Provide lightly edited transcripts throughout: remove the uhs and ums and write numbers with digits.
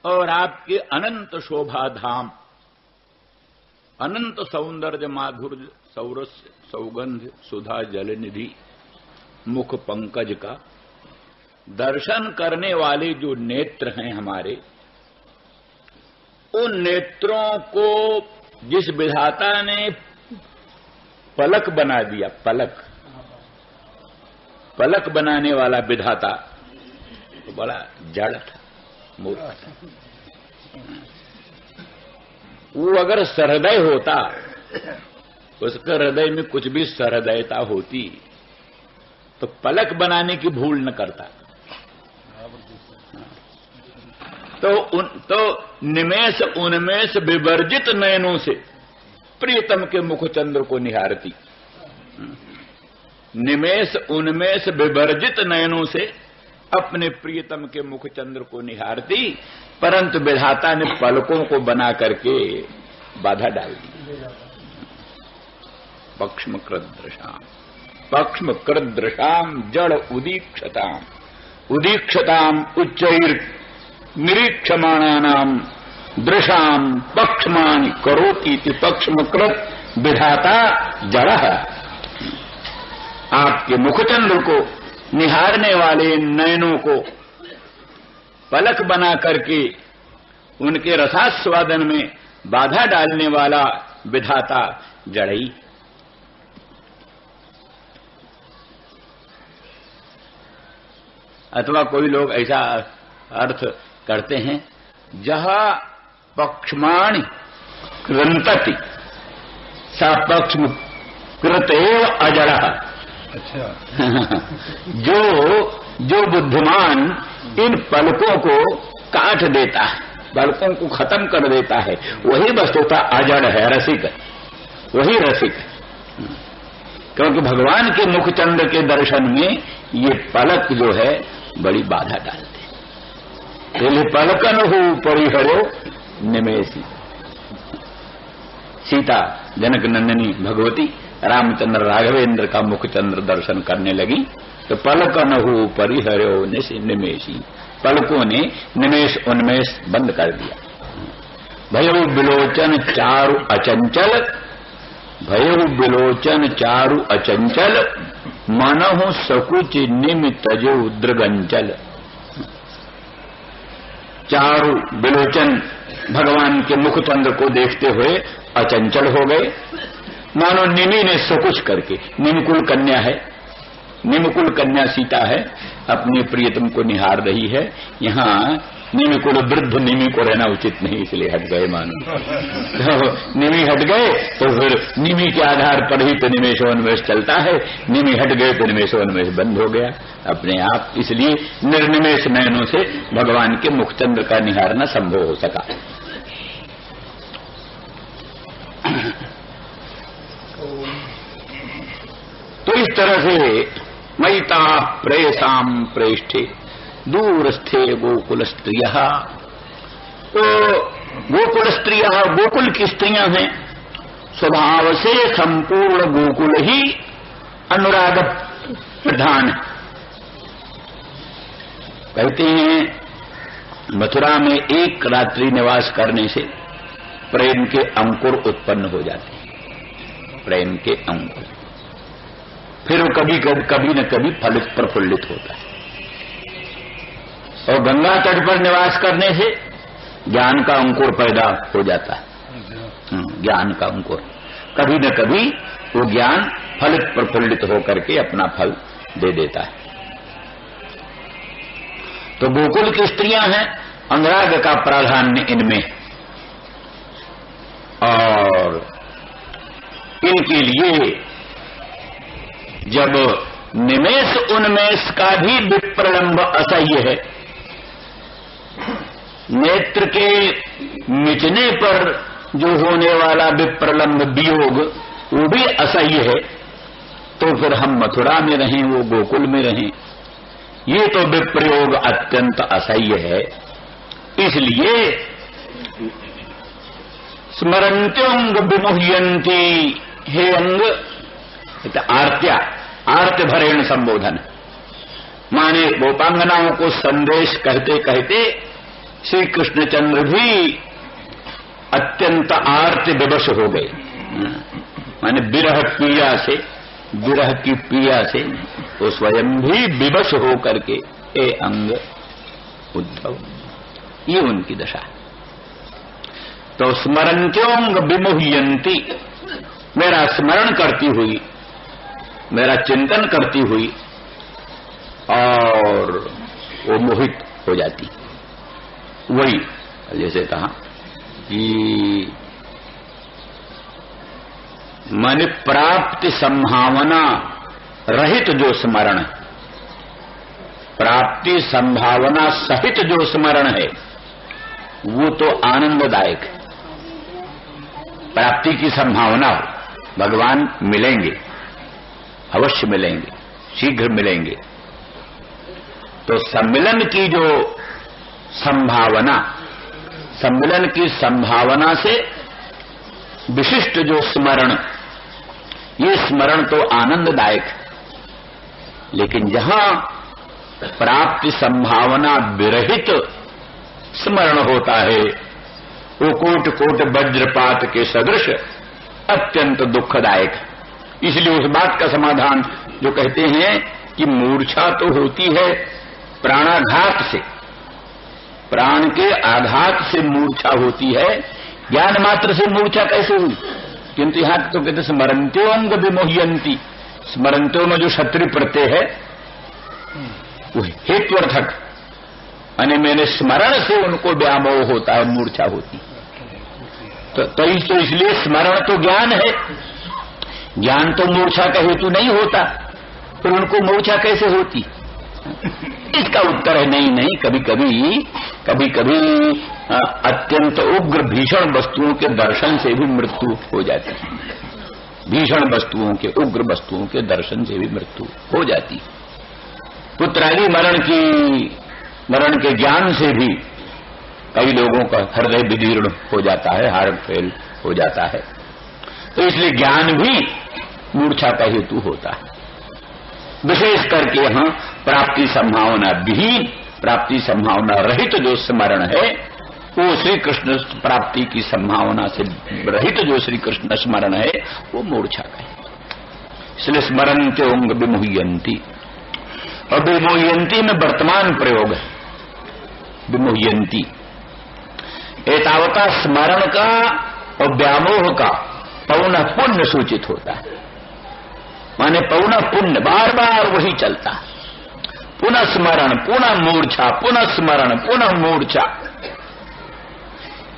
और आपके अनंत शोभा धाम, अनंत सौंदर्य माधुर्य सौरस्य सौगंध सुधा जलनिधि मुख पंकज का दर्शन करने वाले जो नेत्र हैं हमारे, उन नेत्रों को जिस विधाता ने पलक बना दिया, पलक पलक बनाने वाला विधाता तो बड़ा जड़ था, मूर्ख था। वो अगर सहृदय होता, उसके हृदय में कुछ भी सहृदयता होती तो पलक बनाने की भूल न करता। तो निमेष उन्मेष विवर्जित नयनों से प्रियतम के मुखचंद्र को निहारती, निमेष उन्मेष विवर्जित नयनों से अपने प्रियतम के मुखचंद्र को निहारती, परंतु विधाता ने पलकों को बना करके बाधा डाल दी। पक्ष्म कृदृशाम जड़ उदीक्षताम उदीक्षताम उच्चैर निरीक्षमाणानाम दृशाम पक्षमानि करोति पक्ष्मकृत विधाता जड़। आपके मुखचंद्र को निहारने वाले नयनों को पलक बना करके उनके रसास्वादन में बाधा डालने वाला विधाता जड़ई। अथवा कोई लोग ऐसा अर्थ करते हैं, जहां पक्षमाणि कृंतति सा पक्ष्म कृतेव अजड़ः। अच्छा। जो बुद्धिमान इन पलकों को काट देता है, पलकों को खत्म कर देता है, वही वस्तुतः अजड़ है, रसिक, वही रसिक है। क्योंकि भगवान के मुखचंद्र के दर्शन में ये पलक जो है बड़ी बाधा डालते हैं। पलकन हो परिहरो निमेषी। सीता जनक नंदिनी भगवती रामचंद्र राघवेंद्र का मुखचंद्र दर्शन करने लगी तो पलकन हो परिहरो निमेषी, पलकों ने निमेष उन्मेष बंद कर दिया। भयउ बिलोचन चारु अचंचल, भयउ बिलोचन चारु अचंचल, मनहु सकुच निम तजो दृगंचल। चारु बिलोचन भगवान के मुखचंद्र को देखते हुए अचंचल हो गए, मानो निमि ने सकुच करके, निमकुल कन्या है, निमकुल कन्या सीता है, अपने प्रियतम को निहार रही है। यहाँ निमिकुल वृद्ध निमि को रहना उचित नहीं, इसलिए हट गए मानो। तो निमि हट गए तो फिर निमि के आधार पर ही तो निमेषोन्मेष चलता है, निमि हट गए तो निमेषोन्मेष बंद हो गया अपने आप। इसलिए निर्निमेष नयनों से भगवान के मुखचंद्र का निहारना संभव हो सका। तो इस तरह से मयिता प्रेषाम प्रेष्ठे दूरस्थे गोकुल स्त्रियः। तो गोकुल स्त्रियः, गोकुल की स्त्रियां हैं, स्वभाव से संपूर्ण गोकुल ही अनुराग प्रधान। कहते हैं मथुरा में एक रात्रि निवास करने से प्रेम के अंकुर उत्पन्न हो जाते हैं, प्रेम के अंकुर। फिर वो कभी न कभी फलित प्रफुल्लित होता है। और गंगा तट पर निवास करने से ज्ञान का अंकुर पैदा हो जाता है, ज्ञान का अंकुर। कभी न कभी वो ज्ञान फलित प्रफुल्लित होकर के अपना फल दे देता है। तो गोकुल की स्त्रियां हैं, अनुराग का प्राधान्य इनमें, और इनके लिए जब निमेष उन्मेष का भी विप्रलंब असह्य है, नेत्र के मिचने पर जो होने वाला विप्रलंब वियोग वो भी असह्य है, तो फिर हम मथुरा में रहें, वो गोकुल में रहें, ये तो विप्रयोग अत्यंत असह्य है। इसलिए स्मरंत्योंग विमुह्यंती, हे अंग, आर्त्या, आर्त भरेण संबोधन, माने गोपांगनाओं को संदेश कहते कहते श्री कृष्णचंद्र भी अत्यंत आर्त विवश हो गए, माने विरह की पीड़ा से वो स्वयं भी विवश हो करके हे अंग उद्धव, ये उनकी दशा है। तो स्मरन्त्योंग विमुह्यन्ति, मेरा स्मरण करती हुई, मेरा चिंतन करती हुई और वो मोहित हो जाती। वही जैसे कहा कि माने प्राप्ति संभावना रहित जो स्मरण है, प्राप्ति संभावना सहित जो स्मरण है वो तो आनंददायक है। प्राप्ति की संभावना हो, भगवान मिलेंगे, अवश्य मिलेंगे, शीघ्र मिलेंगे, तो सम्मिलन की जो संभावना, सम्मिलन की संभावना से विशिष्ट जो स्मरण, ये स्मरण तो आनंददायक है। लेकिन जहां प्राप्ति संभावना विरहित स्मरण होता है वो कोट कोट वज्रपात के सदृश अत्यंत दुखदायक है। इसलिए उस बात का समाधान जो कहते हैं कि मूर्छा तो होती है प्राणाघात से, प्राण के आघात से मूर्छा होती है, ज्ञान मात्र से मूर्छा कैसे हुई? किंतु यहां तो कहते स्मरन्त्योंग विमुह्यन्ति, स्मरन्त्यो में जो क्षत्रिय प्रत्यय है वो हेत्वर्थक, यानी मैंने स्मरण से उनको व्यामोह होता है, मूर्छा होती। तो इसलिए स्मरण तो ज्ञान है, ज्ञान तो मूर्छा का हेतु नहीं होता, फिर उनको मूर्छा कैसे होती? इसका उत्तर है नहीं, कभी कभी अत्यंत उग्र भीषण वस्तुओं के दर्शन से भी मृत्यु हो जाती है। भीषण वस्तुओं के, उग्र वस्तुओं के दर्शन से भी मृत्यु हो जाती। पुत्रादि मरण के ज्ञान से भी कई लोगों का हृदय विदीर्ण हो जाता है, हार्ट फेल हो जाता है। तो इसलिए ज्ञान भी मूर्छा का हेतु होता है। विशेष करके यहां प्राप्ति संभावना विहीन, प्राप्ति संभावना रहित जो स्मरण है वो श्री कृष्ण प्राप्ति की संभावना से रहित जो श्री कृष्ण स्मरण है वो मूर्छा का है। इसलिए स्मरन्त्योंग विमुह्यन्ति, और विमुह्यन्ति में वर्तमान प्रयोग है। विमुह्यन्ति एतावता स्मरण का और व्यामोह का पौनः पुण्य सूचित होता है, माने पौनः पुण्य, बार बार वही चलता है। पुनः स्मरण, पुनः मूर्छा, पुनः स्मरण, पुनः मूर्छा,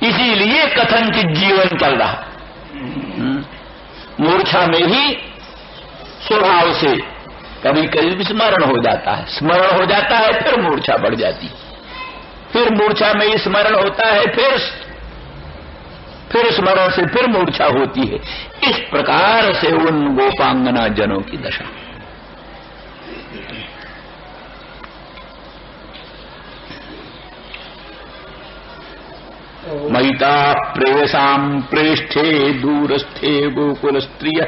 इसीलिए कथनचित जीवन चल रहा। मूर्छा में ही स्वभाव से कभी कभी स्मरण हो जाता है, स्मरण हो जाता है फिर मूर्छा बढ़ जाती, फिर मूर्छा में ही स्मरण होता है, फिर स्मरण से फिर मूर्छा होती है। इस प्रकार से उन गोपांगना जनों की दशा। महिता प्रेयसाम प्रेष्ठे दूरस्थे गोकुल स्त्रिय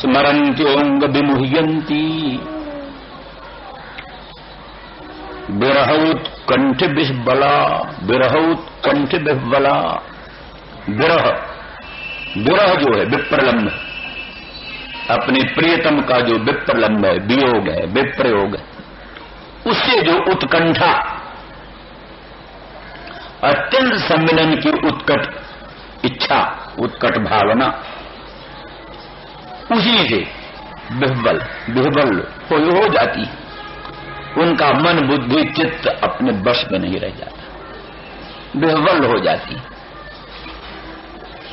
स्मरन्त्योंग विमुह्यन्ति विरहौत्कंठ विह्वला, विरहौत्कंठ विह्वला। विरह जो है विप्रलंब, अपने प्रियतम का जो विप्रलंब है, वियोग है, विप्रयोग है, उससे जो उत्कंठा, अत्यंत सम्मिलन की उत्कट इच्छा, उत्कट भावना, उसी से विह्वल हो जाती। उनका मन बुद्धि चित्त अपने वश में नहीं रह जाता, विह्वल हो जाती।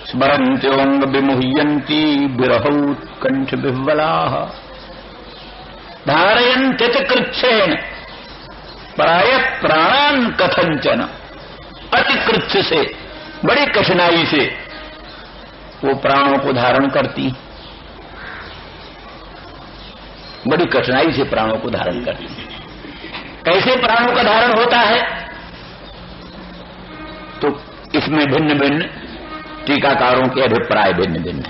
स्मरन्त्योंग विमुह्यन्ति विरहौत्कंठ विह्वलाः धारयन्ति कृच्छेन प्राय प्राणान कथंचन। अति कृच्छ से, बड़ी कठिनाई से वो प्राणों को धारण करती, बड़ी कठिनाई से प्राणों को धारण करती। कैसे प्राणों का धारण होता है? तो इसमें भिन्न भिन्न टीकाकारों के अभिप्राय भिन्न भिन्न।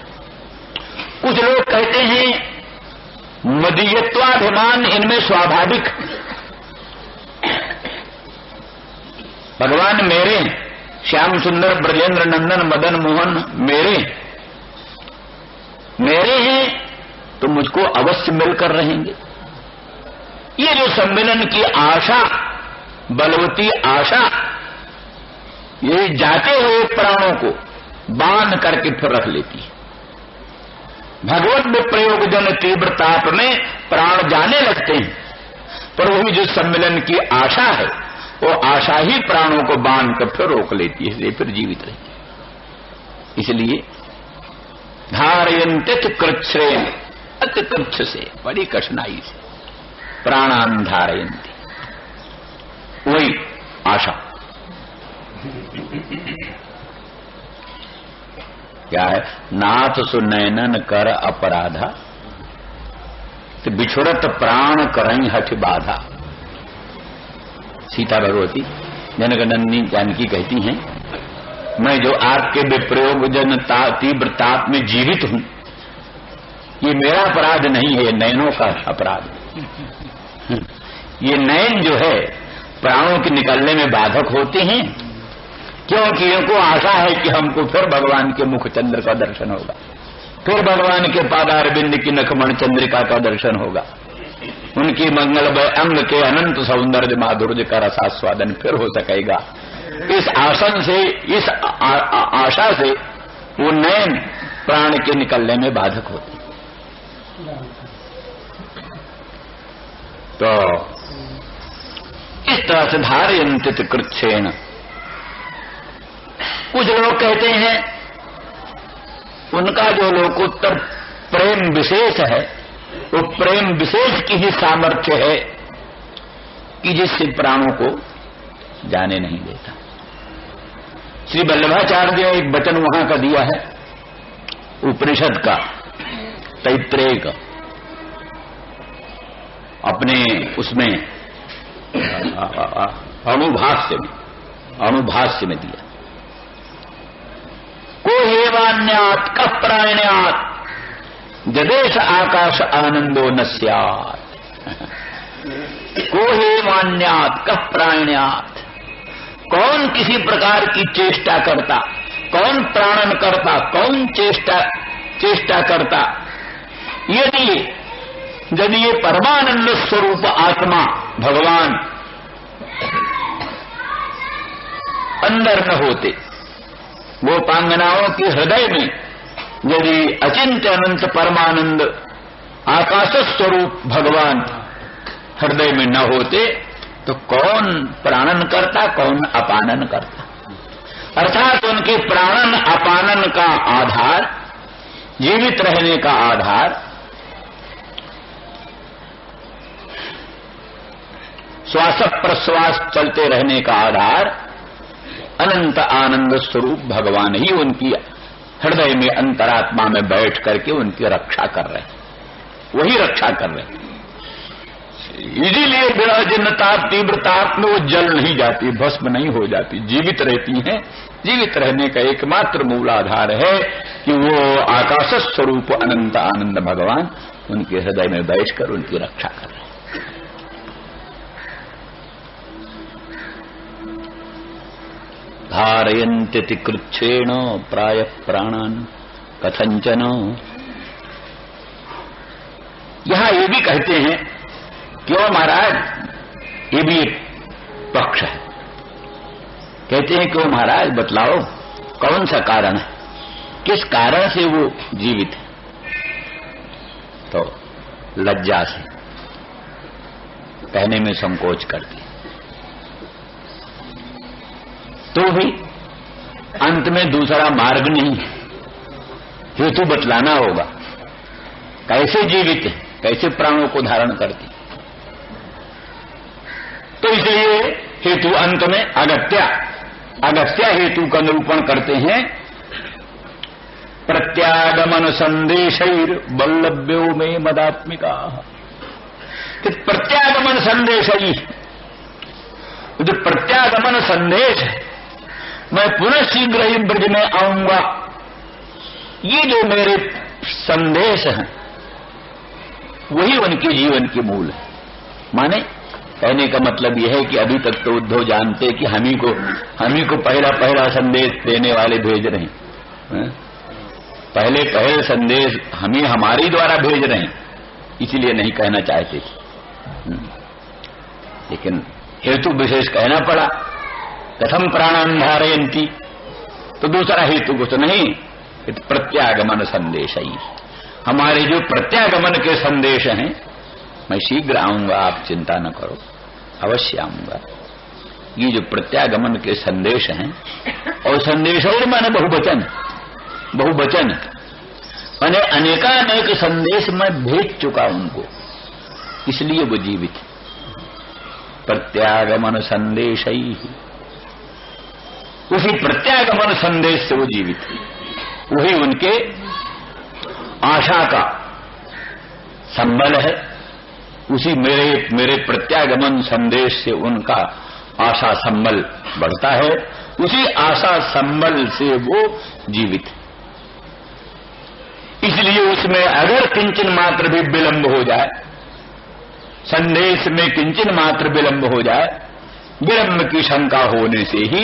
कुछ लोग कहते हैं मदीयत्वाभिमान इनमें स्वाभाविक, भगवान मेरे, श्याम सुंदर ब्रजेंद्र नंदन मदन मोहन मेरे हैं तो मुझको अवश्य मिलकर रहेंगे। ये जो सम्मिलन की आशा, बलवती आशा, ये जाते हुए प्राणों को बांध करके फिर रख लेती है। भगवत में प्रयोग जन तीव्र ताप में प्राण जाने लगते हैं, पर वही जो सम्मिलन की आशा है वो आशा ही प्राणों को बांध कर फिर रोक लेती है, इसलिए फिर जीवित रहती है। इसलिए धारयन्ते कृच्छ्रेण, अति तुच्छ से, बड़ी कठिनाई से प्राणान धारयन्ति, वही आशा। क्या है? नाथ सुनैनन कर अपराधा, तो बिछुड़त प्राण करई हठ बाधा। सीता भगवती जनक नंदिनी जानकी कहती हैं, मैं जो आपके विप्रयोग जन तीव्र ताप में जीवित हूं, ये मेरा अपराध नहीं है, नयनों का अपराध। ये नयन जो है प्राणों के निकलने में बाधक होते हैं, क्योंकि इनको आशा है कि हमको फिर भगवान के मुख चंद्र का दर्शन होगा, फिर भगवान के पादारविंद की नखमण चंद्रिका का दर्शन होगा, उनकी मंगलमय अंग के अनंत सौंदर्य माधुर्य का रसास्वादन फिर हो सकेगा। इस आसन से, इस आशा से वो नयन प्राण के निकलने में बाधक होते। तो इस तरह से धारयन्ति कृच्छ्रेण। कुछ लोग कहते हैं उनका जो लोकोत्तर प्रेम विशेष है, वो प्रेम विशेष की ही सामर्थ्य है कि जिससे प्राणों को जाने नहीं देता। श्री वल्लभाचार्य ने एक वचन वहां का दिया है, उपनिषद का, तैत्रेय का, अपने उसमें अणुभाष्य में दिया। को हेवान्यात् कः प्राण्यात् जदेश आकाश आनंदो न स्यात्। को हेवान्यात् कः प्राण्यात्, कौन किसी प्रकार की चेष्टा करता, कौन प्राणन करता, कौन चेष्टा करता, यदि ये परमानंद स्वरूप आत्मा भगवान अंदर न होते, गोपांगनाओं के हृदय में यदि अचिंत्य अनंत परमानंद आकाश स्वरूप भगवान हृदय में न होते, तो कौन प्राणन करता, कौन अपानन करता। अर्थात उनके प्राणन अपानन का आधार, जीवित रहने का आधार, श्वास प्रश्वास चलते रहने का आधार अनंत आनंद स्वरूप भगवान ही उनकी हृदय में अंतरात्मा में बैठ करके उनकी रक्षा कर रहे हैं, वही रक्षा कर रहे हैं। इसीलिए विराजनता तीव्रता में वो जल नहीं जाती, भस्म नहीं हो जाती, जीवित रहती हैं। जीवित रहने का एकमात्र मूल आधार है कि वो आकाश स्वरूप अनंत आनंद भगवान उनके हृदय में बैठकर उनकी रक्षा कर रहे हैं। धारयन्ति कृच्छ्रेण प्राय प्राणान कथंचन। यहां ये भी कहते हैं, क्यों महाराज, ये भी एक पक्ष है। कहते हैं क्यों महाराज, बतलाओ कौन सा कारण है, किस कारण से वो जीवित है। तो लज्जा से कहने में संकोच करती, तो भी अंत में दूसरा मार्ग नहीं है, हेतु बतलाना होगा, कैसे जीवित है, कैसे प्राणों को धारण करती। तो इसलिए हेतु अंत में अगस्त्य हेतु का निरूपण करते हैं। प्रत्यागमन संदेशैर वल्लभ्यो में मदात्मिका। प्रत्यागमन संदेश, जो प्रत्यागमन संदेश है, मैं पुनः शीघ्र ही ब्रज में आऊंगा, ये जो मेरे संदेश हैं वही उनके जीवन के मूल है। माने कहने का मतलब यह है कि अभी तक तो उद्धव जानते कि हम ही को पहला संदेश देने वाले भेज रहे हैं। पहले संदेश हम ही हमारे द्वारा भेज रहे हैं, इसलिए नहीं कहना चाहते थे, लेकिन हेतु विशेष कहना पड़ा। कथम प्राणान धारयन्ति, तो दूसरा हेतु कुछ नहीं, प्रत्यागमन संदेश ही। हमारे जो प्रत्यागमन के संदेश हैं, मैं शीघ्र आऊंगा, आप चिंता न करो, अवश्य आऊंगा। ये जो प्रत्यागमन के संदेश हैं, और संदेश और माने बहुवचन माने अनेकानेक संदेश मैं भेज चुका उनको, इसलिए वो जीवित। प्रत्यागमन संदेश ही, उसी प्रत्यागमन संदेश से वो जीवित, वही उनके आशा का संबल है। उसी मेरे प्रत्यागमन संदेश से उनका आशा संबल बढ़ता है, उसी आशा संबल से वो जीवित। इसलिए उसमें अगर किंचन मात्र भी विलंब हो जाए, संदेश में किंचन मात्र विलंब हो जाए, विलंब की शंका होने से ही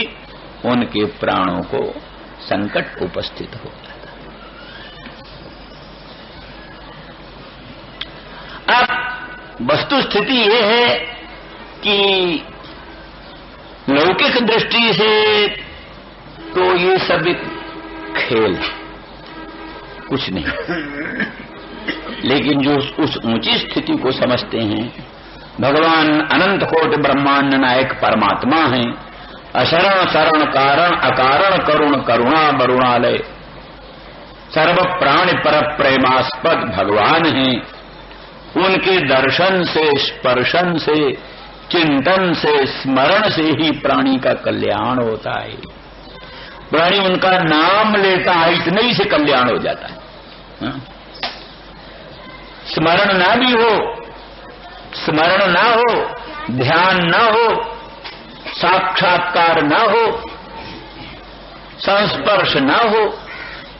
उनके प्राणों को संकट उपस्थित हो जाता है। अब वस्तु स्थिति यह है कि लौकिक दृष्टि से तो ये सब एक खेल, कुछ नहीं, लेकिन जो उस ऊंची स्थिति को समझते हैं, भगवान अनंत कोटि ब्रह्मांड नायक परमात्मा हैं, अशरण शरण कारण अकारण करुण करुणा वरुणालय, सर्व प्राणि पर प्रेमास्पद भगवान हैं। उनके दर्शन से, स्पर्शन से, चिंतन से, स्मरण से ही प्राणी का कल्याण होता है। प्राणी उनका नाम लेता है, इतने ही से कल्याण हो जाता है। स्मरण ना भी हो, स्मरण ना हो, ध्यान ना हो, साक्षात्कार ना हो, संस्पर्श ना हो,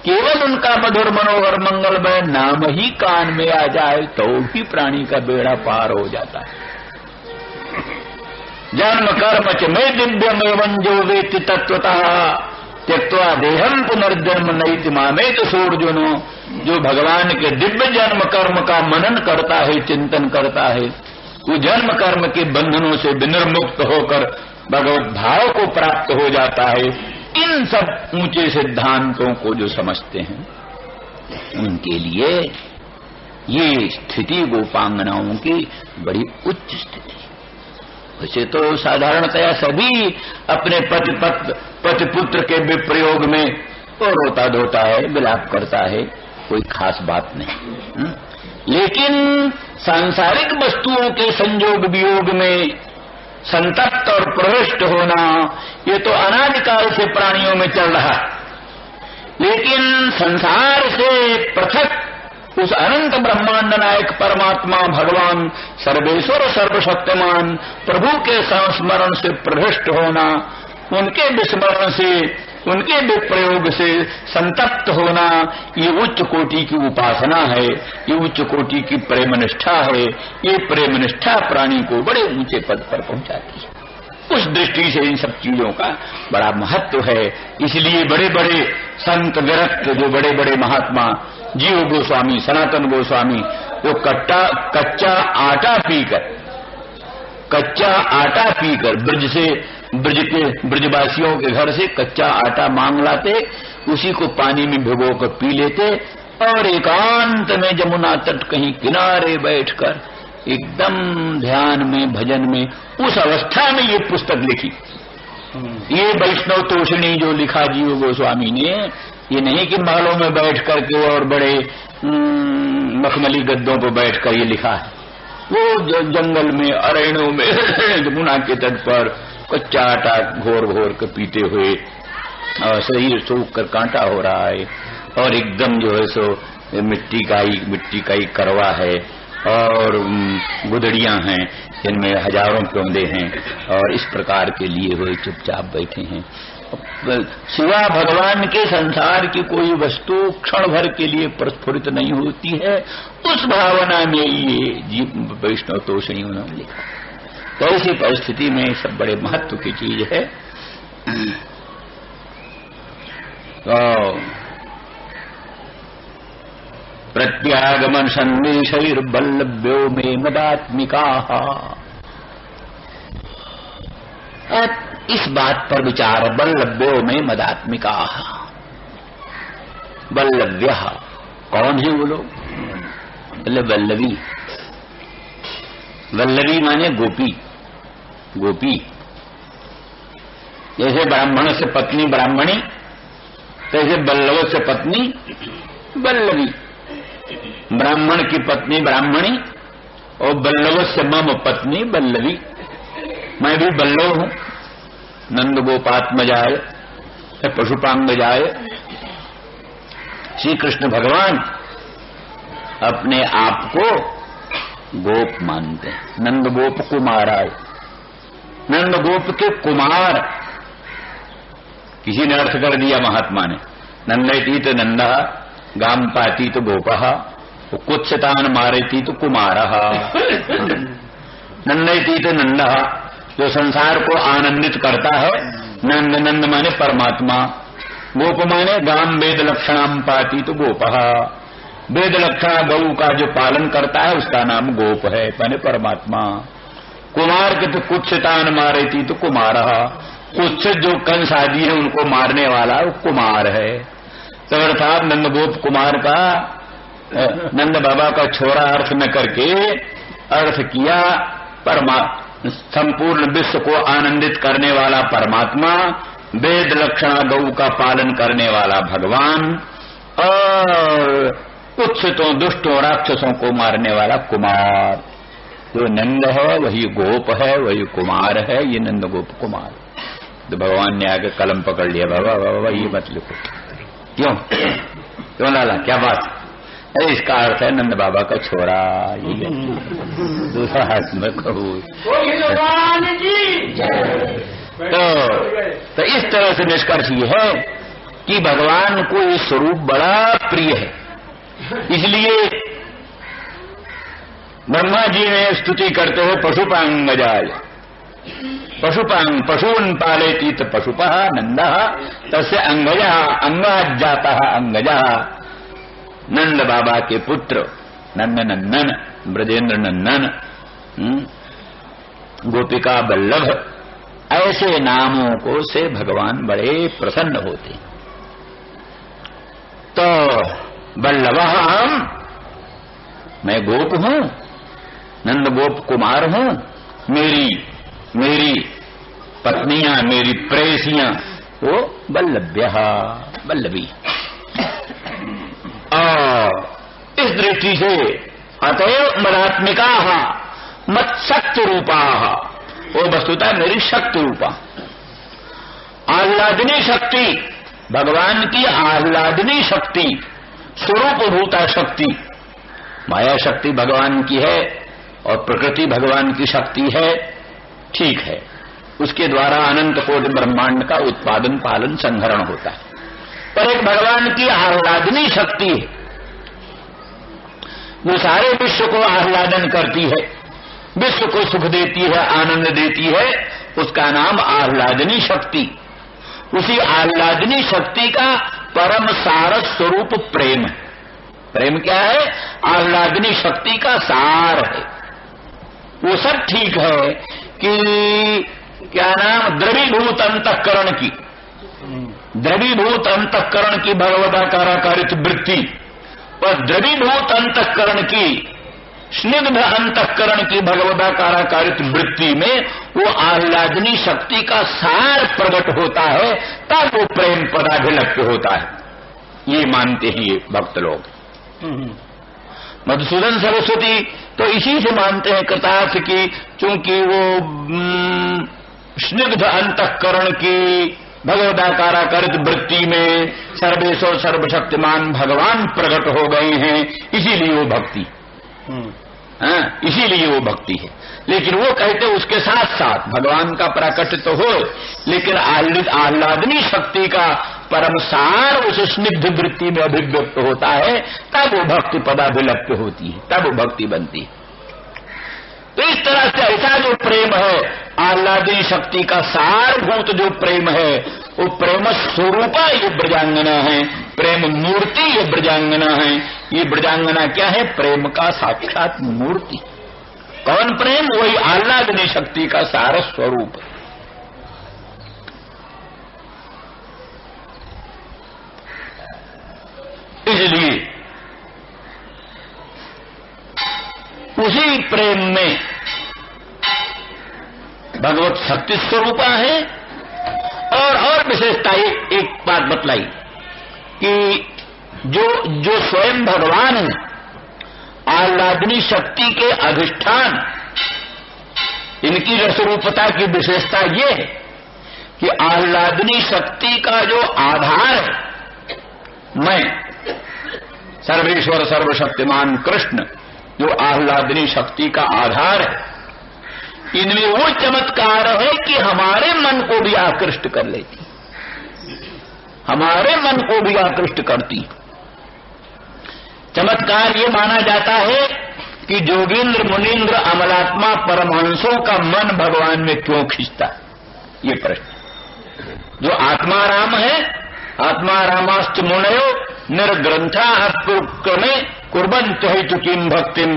केवल उनका मधुर मनोहर मंगलमय नाम ही कान में आ जाए तो भी प्राणी का बेड़ा पार हो जाता है। जन्म कर्म च में दिव्यम एवं जो वेति तत्वतः त्यक्त्वा देहम पुनर्जन्म नैति मामेत सूर्जुनो, जो भगवान के दिव्य जन्म कर्म का मनन करता है, चिंतन करता है, वो जन्म कर्म के बंधनों से विनिर्मुक्त होकर भगवत भाव को प्राप्त हो जाता है। इन सब ऊंचे सिद्धांतों को जो समझते हैं, उनके लिए ये स्थिति गोपांगनाओं की बड़ी उच्च स्थिति। वैसे तो साधारणतया सभी अपने पति पुत्र के विप्रयोग में तो रोता धोता है, विलाप करता है, कोई खास बात नहीं। लेकिन सांसारिक वस्तुओं के संयोग वियोग में संतप्त और प्रविष्ट होना, ये तो अनादिकाल से प्राणियों में चल रहा है। लेकिन संसार से पृथक उस अनंत ब्रह्मांड नायक परमात्मा भगवान सर्वेश्वर सर्वशक्तिमान प्रभु के संस्मरण से प्रविष्ट होना, उनके विस्मरण से, उनके विप्रयोग से संतप्त होना, ये उच्च कोटि की उपासना है, ये उच्च कोटि की प्रेमनिष्ठा है। ये प्रेमनिष्ठा प्राणी को बड़े ऊंचे पद पर पहुंचाती है। उस दृष्टि से इन सब चीजों का बड़ा महत्व है। इसलिए बड़े बड़े संत विरक्त, जो बड़े बड़े महात्मा, जीव गोस्वामी, सनातन गोस्वामी, वो कच्चा आटा पीकर ब्रजवासियों के घर से कच्चा आटा मांग लाते, उसी को पानी में भिगोकर पी लेते और एकांत में जमुना तट कहीं किनारे बैठकर एकदम ध्यान में, भजन में, उस अवस्था में ये पुस्तक लिखी। ये वैष्णव तोषणी जो लिखा जीव गोस्वामी ने, ये नहीं कि महलों में बैठ करके और बड़े मखमली गद्दों पर बैठकर ये लिखा है। वो जंगल में, अरण्यों में, जमुना के तट पर कच्चा आटा घोर घोर कर पीते हुए, और शरीर सूख कर कांटा हो रहा है, और एकदम जो है सो मिट्टी का ही करवा है, और गुदड़ियां हैं जिनमें हजारों पौधे हैं, और इस प्रकार के लिए हुए चुपचाप बैठे हैं। सिवा भगवान के संसार की कोई वस्तु क्षण भर के लिए प्रस्फुरित नहीं होती है। उस भावना में ये जीव वैष्णव तोषणी उन्होंने लिखा। तो ऐसी परिस्थिति में सब बड़े महत्व की चीज है। तो प्रत्यागमन संदेशैर्बल्लभ्यो में मदात्मिका। इस बात पर विचार, बल्लभ्यो में मदात्मिका। बल्लभ्य कौन है वो लोग? बोले वल्लवी। वल्लवी माने गोपी। गोपी जैसे ब्राह्मण से पत्नी ब्राह्मणी, तैसे बल्लभ से पत्नी बल्लवी। ब्राह्मण की पत्नी ब्राह्मणी और बल्लभ से मम पत्नी बल्लवी। मैं भी बल्लभ हूं। नंद गोपात्मजाय पशुपांगजाय। श्री कृष्ण भगवान अपने आप को गोप मानते हैं। नंद गोप कुमाराय, नंद गोप के कुमार। किसी ने अर्थ कर दिया महात्मा ने, नंदयती तो नंदा गाम पाती तो गोपहा कुत्सतान मारेती तो कुमारः। नंदयती तो नंदा, जो संसार को आनंदित करता है। नंद, नंद माने परमात्मा। गोप माने गाम वेद लक्षणाम पाती तो गोपः। वेद लक्षणा गौ का जो पालन करता है उसका नाम गोप है, माने परमात्मा। कुमार के तो कुत्सितान मारेती तो कुमारः। कुत्सित जो कंस आदि है उनको मारने वाला वो कुमार है। तो अर्थात नंद गोप कुमार का, नंद बाबा का छोरा अर्थ न करके अर्थ किया संपूर्ण विश्व को आनंदित करने वाला परमात्मा, वेद लक्षणा गौ का पालन करने वाला भगवान और कुत्सितों दुष्टों राक्षसों को मारने वाला कुमार। जो नंद है वही गोप है, वही कुमार है। ये नंद गोप कुमार। तो भगवान ने आगे कलम पकड़ लिया, बाबा बाबा ये मत लिखो। क्यों क्यों लाला, क्या बात? अरे इसका अर्थ है नंद बाबा का छोरा। ये दूसरा हाथ में कहूँ तो इस तरह से निष्कर्ष ये है कि भगवान को ये स्वरूप बड़ा प्रिय है। इसलिए ब्रह्मा जी ने स्तुति करते हुए पशुपांगजाय, पशुपांग पशून पालेती तो पशुपः नंदः तस्य अंगजा अंगाज जाता अंगजा। नंद बाबा के पुत्र नंद नंदन, ब्रजेंद्र नंदन, गोपिका बल्लभ, ऐसे नामों को से भगवान बड़े प्रसन्न होते। तो बल्लभ हम, मैं गोप हूं, नंद गोप कुमार हूं। मेरी पत्नियां, मेरी प्रेयसियां वो बल्लभ्य बल्लभी। इस दृष्टि से अतएव मदात्मिका मत शक्ति रूपा, वो वस्तुतः मेरी शक्ति रूपा। आह्लादनी शक्ति, भगवान की आह्लादनी शक्ति, स्वरूप भूता शक्ति। माया शक्ति भगवान की है और प्रकृति भगवान की शक्ति है, ठीक है। उसके द्वारा अनंत कोटि ब्रह्मांड का उत्पादन पालन संहरण होता है। पर एक भगवान की आह्लादनी शक्ति है जो सारे विश्व को आह्लादन करती है, विश्व को सुख देती है, आनंद देती है। उसका नाम आह्लादनी शक्ति। उसी आह्लादनी शक्ति का परम सार स्वरूप प्रेम है। प्रेम क्या है? आह्लादनी शक्ति का सार है। वो सब ठीक है कि क्या नाम द्रवीभूत अंतःकरण की, द्रवीभूत अंतःकरण की भगवदाकारित वृत्ति और द्रवीभूत अंतःकरण की, स्निग्ध अंतःकरण की भगवदाकारित वृत्ति में वो आह्लादनी शक्ति का सार प्रकट होता है, तब वो प्रेम पदाभिलप्य होता है। ये मानते हैं ये भक्त लोग। मधुसूदन सरस्वती तो इसी से मानते हैं कृतार्थ की, चूंकि वो स्निग्ध अंतःकरण की भगवदाकारित वृत्ति में सर्वेश्वर सर्वशक्तिमान भगवान प्रकट हो गए हैं, इसीलिए वो भक्ति, इसीलिए वो भक्ति है। लेकिन वो कहते उसके साथ साथ भगवान का प्राकट्य तो हो, लेकिन आह्लादनी शक्ति का परम सार उस स्निग्ध वृत्ति में अभिव्यक्त होता है, तब वो भक्ति पदाभिलप्य होती है, तब वो भक्ति बनती है। तो इस तरह से ऐसा जो प्रेम है, आह्लादनी शक्ति का सारभूत जो प्रेम है, वो प्रेम स्वरूपा ये ब्रजांगना है, प्रेम मूर्ति ये ब्रजांगना है। ये ब्रजांगना क्या है? प्रेम का साक्षात मूर्ति। कौन प्रेम? वही आह्लादनी शक्ति का सार स्वरूप। इसलिए उसी प्रेम में भगवत शक्ति स्वरूपा है। और विशेषता एक बात बतलाई कि जो स्वयं भगवान है, आह्लादनी शक्ति के अधिष्ठान, इनकी रसरूपता की विशेषता ये है कि आह्लादनी शक्ति का जो आधार है, मैं सर्वेश्वर सर्वशक्तिमान कृष्ण, जो आह्लादनी शक्ति का आधार है, इनमें वो चमत्कार है कि हमारे मन को भी आकृष्ट कर लेती, हमारे मन को भी आकृष्ट करती। चमत्कार ये माना जाता है कि जोगींद्र मुनीन्द्र अमलात्मा परमहंसों का मन भगवान में क्यों खींचता? ये प्रश्न। जो आत्मा राम है, आत्मा रामास्त मुनयो निर्ग्रंथा क्रमे कुर्बंत हेतु किम भक्तिम।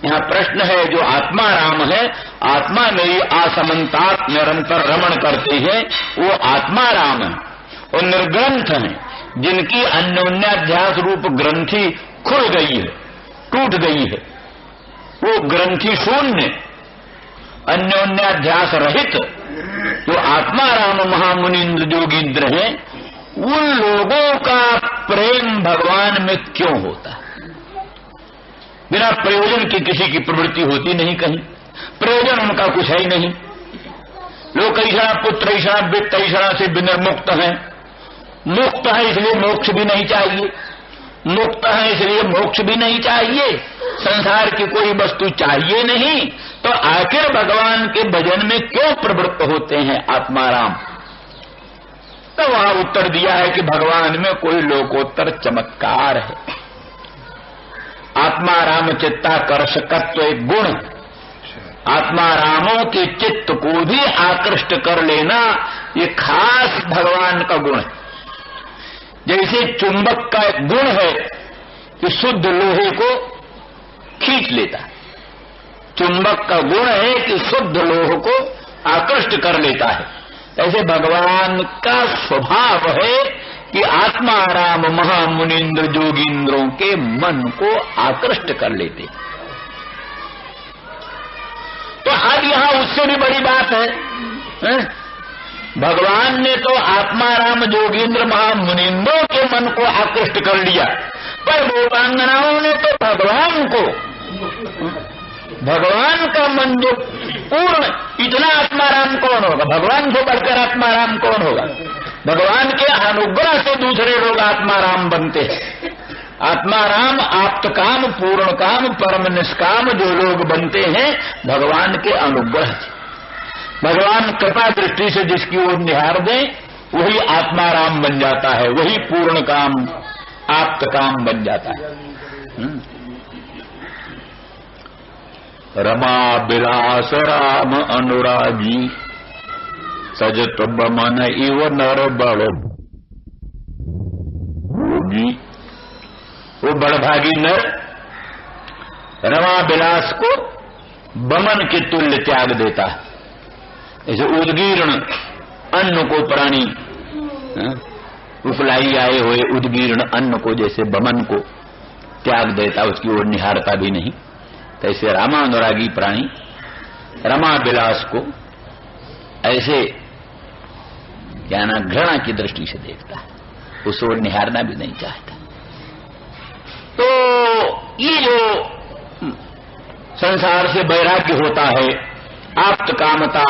यहाँ प्रश्न है, जो आत्मा राम है, आत्मा मेरी असमन्तात निरंतर रमण करते हैं, वो आत्मा राम है। और निर्ग्रंथ है, जिनकी अन्योन्याध्यास रूप ग्रंथि खुल गई है, टूट गई है, वो ग्रंथि शून्य अन्योन्याध्यास रहित जो आत्मा राम महामुनीन्द्र जोगींद्र हैं, उन लोगों का प्रेम भगवान में क्यों होता है? बिना प्रयोजन की किसी की प्रवृत्ति होती नहीं, कहीं प्रयोजन उनका कुछ है ही नहीं। लोग ऐसा पुत्र ऐसा वित्त ऐसा से विनिर्मुक्त है, मुक्त है इसलिए मोक्ष भी नहीं चाहिए, मुक्त है इसलिए मोक्ष भी नहीं चाहिए, संसार की कोई वस्तु चाहिए नहीं, तो आखिर भगवान के भजन में क्यों प्रवृत्त होते हैं आत्माराम? तो वहां उत्तर दिया है कि भगवान में कोई लोकोत्तर चमत्कार है। आत्मा राम चित्ताकर्षकत्व एक गुण, आत्मा रामों के चित्त को भी आकृष्ट कर लेना ये खास भगवान का गुण है। जैसे चुंबक का एक गुण है कि शुद्ध लोहे को खींच लेता है, चुंबक का गुण है कि शुद्ध लोह को आकृष्ट कर लेता है, ऐसे भगवान का स्वभाव है कि आत्मा राम महामुनीन्द्र जोगींद्रों के मन को आकृष्ट कर लेते। तो अब यहां उससे भी बड़ी बात है, भगवान ने तो आत्मा राम जोगींद्र महामुनीन्द्रों के मन को आकृष्ट कर लिया, पर गोपांगनाओं ने तो भगवान को, भगवान का मन जो पूर्ण, इतना आत्माराम कौन होगा? भगवान से बढ़कर आत्माराम कौन होगा? भगवान के अनुग्रह से दूसरे लोग आत्माराम बनते हैं। आत्माराम आप्त काम, पूर्ण काम, परम निष्काम जो लोग बनते हैं भगवान के अनुग्रह से। भगवान कृपा दृष्टि से जिसकी ओर निहार दें वही आत्माराम बन जाता है, वही पूर्ण काम आप्त काम बन जाता है। रमा बिलास राम अनुरागी सजत बमन इव नर बड़ जी। वो बड़भागी नर रमा बिलास को बमन के तुल्य त्याग देता है। जैसे उद्गीर्ण अन्न को प्राणी उपलाई आए हुए उद्गीर्ण अन्न को जैसे बमन को त्याग देता, उसकी ओर निहारता भी नहीं, तैसे रामानुरागी प्राणी रमा बिलास को ऐसे क्या ना घृणा की दृष्टि से देखता है, उस ओर निहारना भी नहीं चाहता। तो ये जो संसार से वैराग्य होता है, आप्त कामता,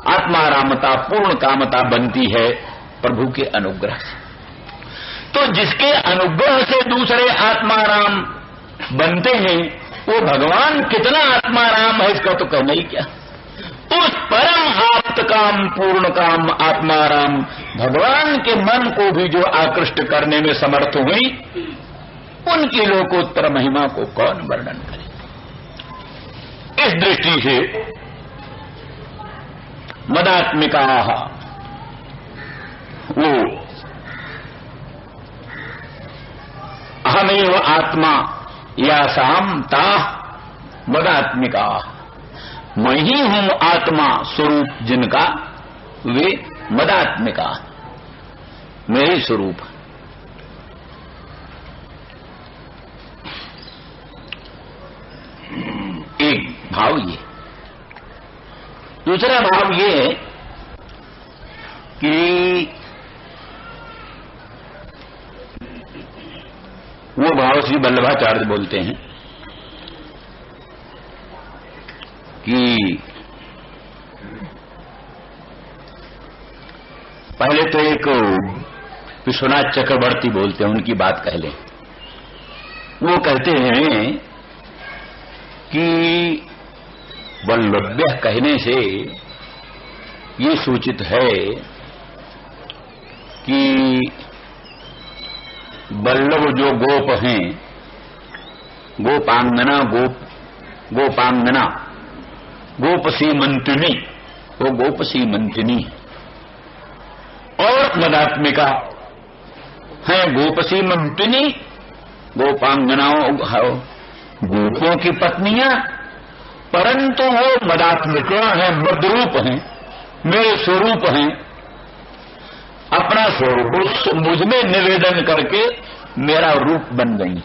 आत्मारामता, पूर्ण कामता बनती है प्रभु के अनुग्रह से। तो जिसके अनुग्रह से दूसरे आत्माराम बनते हैं वो भगवान कितना आत्माराम है इसका तो कहना ही क्या। उस परम आप्त काम, पूर्ण काम, आत्माराम भगवान के मन को भी जो आकृष्ट करने में समर्थ हुई, उनकी लोकोत्तर महिमा को कौन वर्णन करे। इस दृष्टि से मदात्मिका वो अहमेव आत्मा या सामता मदात्मिका, मैं ही हूं आत्मा स्वरूप जिनका, वे मदात्मिका मेरे स्वरूप। एक भाव ये। दूसरा भाव ये है कि वो भाव श्री वल्लभाचार्य बोलते हैं कि पहले तो एक विश्वनाथ चक्रवर्ती बोलते हैं, उनकी बात कह लें। वो कहते हैं कि वल्लभ्य कहने से ये सूचित है कि वल्लभ जो गोप हैं, गोपांगना, गोपांगना, गोपसी मंत्रिनी, वो गोपसी मंत्रिनी है। और मदात्मिका है गोपसी मंत्रिनी, गोपांगनाओं गोपों की पत्नियां, परंतु वो मदात्मिका है, मद्रूप हैं, मेरे स्वरूप हैं। अपना स्वरूप मुझ में निवेदन करके मेरा रूप बन गई।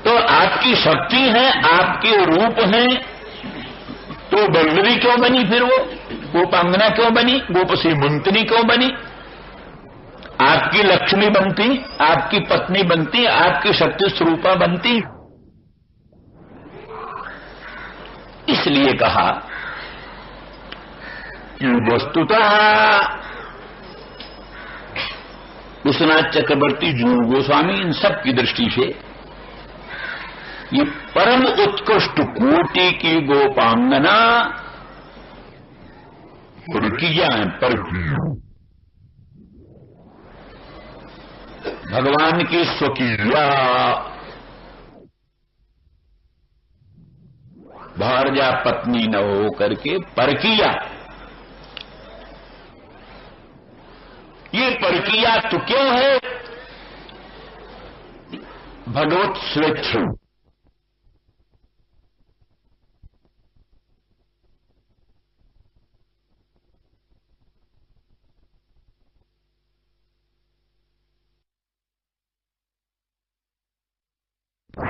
तो आपकी शक्ति है, आपके रूप है, तो वल्लभी क्यों बनी? फिर वो गोपांगना क्यों बनी? गोपसी मंत्रिनी क्यों बनी? आपकी लक्ष्मी बनती, आपकी पत्नी बनती, आपकी शक्ति स्वरूपा बनती। इसलिए कहा वस्तुतः विश्वनाथ चक्रवर्ती, जीव गोस्वामी, इन सब की दृष्टि से ये परम उत्कृष्ट कोटि की गोपांगना परकिया है। भगवान की स्वकीया भार्या पत्नी न हो करके परकिया। ये परकिया तो क्यों है? भगवत स्वेच्छा।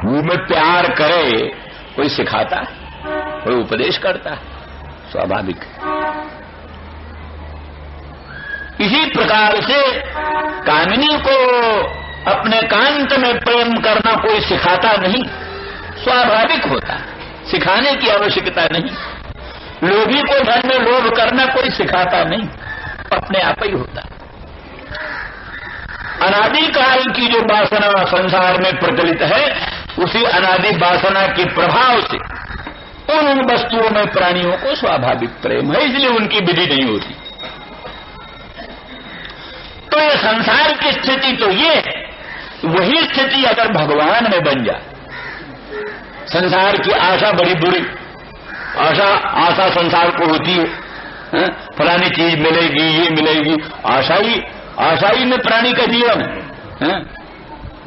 मुंह में प्यार करे, कोई सिखाता है, कोई उपदेश करता है, स्वाभाविक। इसी प्रकार से कामिनी को अपने कांत में प्रेम करना कोई सिखाता नहीं, स्वाभाविक होता है, सिखाने की आवश्यकता नहीं। लोभी को धन में लोभ करना कोई सिखाता नहीं, अपने आप ही होता है। अनादिकाल की जो वासना संसार में प्रचलित है, उसी अनादि वासना के प्रभाव से उन वस्तुओं में प्राणियों को स्वाभाविक प्रेम है, इसलिए उनकी विधि नहीं होती। तो ये संसार की स्थिति तो ये है, वही स्थिति अगर भगवान में बन जाए। संसार की आशा बड़ी बुरी आशा संसार को होती है, फलानी चीज मिलेगी, ये मिलेगी, आशा ही में प्राणी का जीवन है।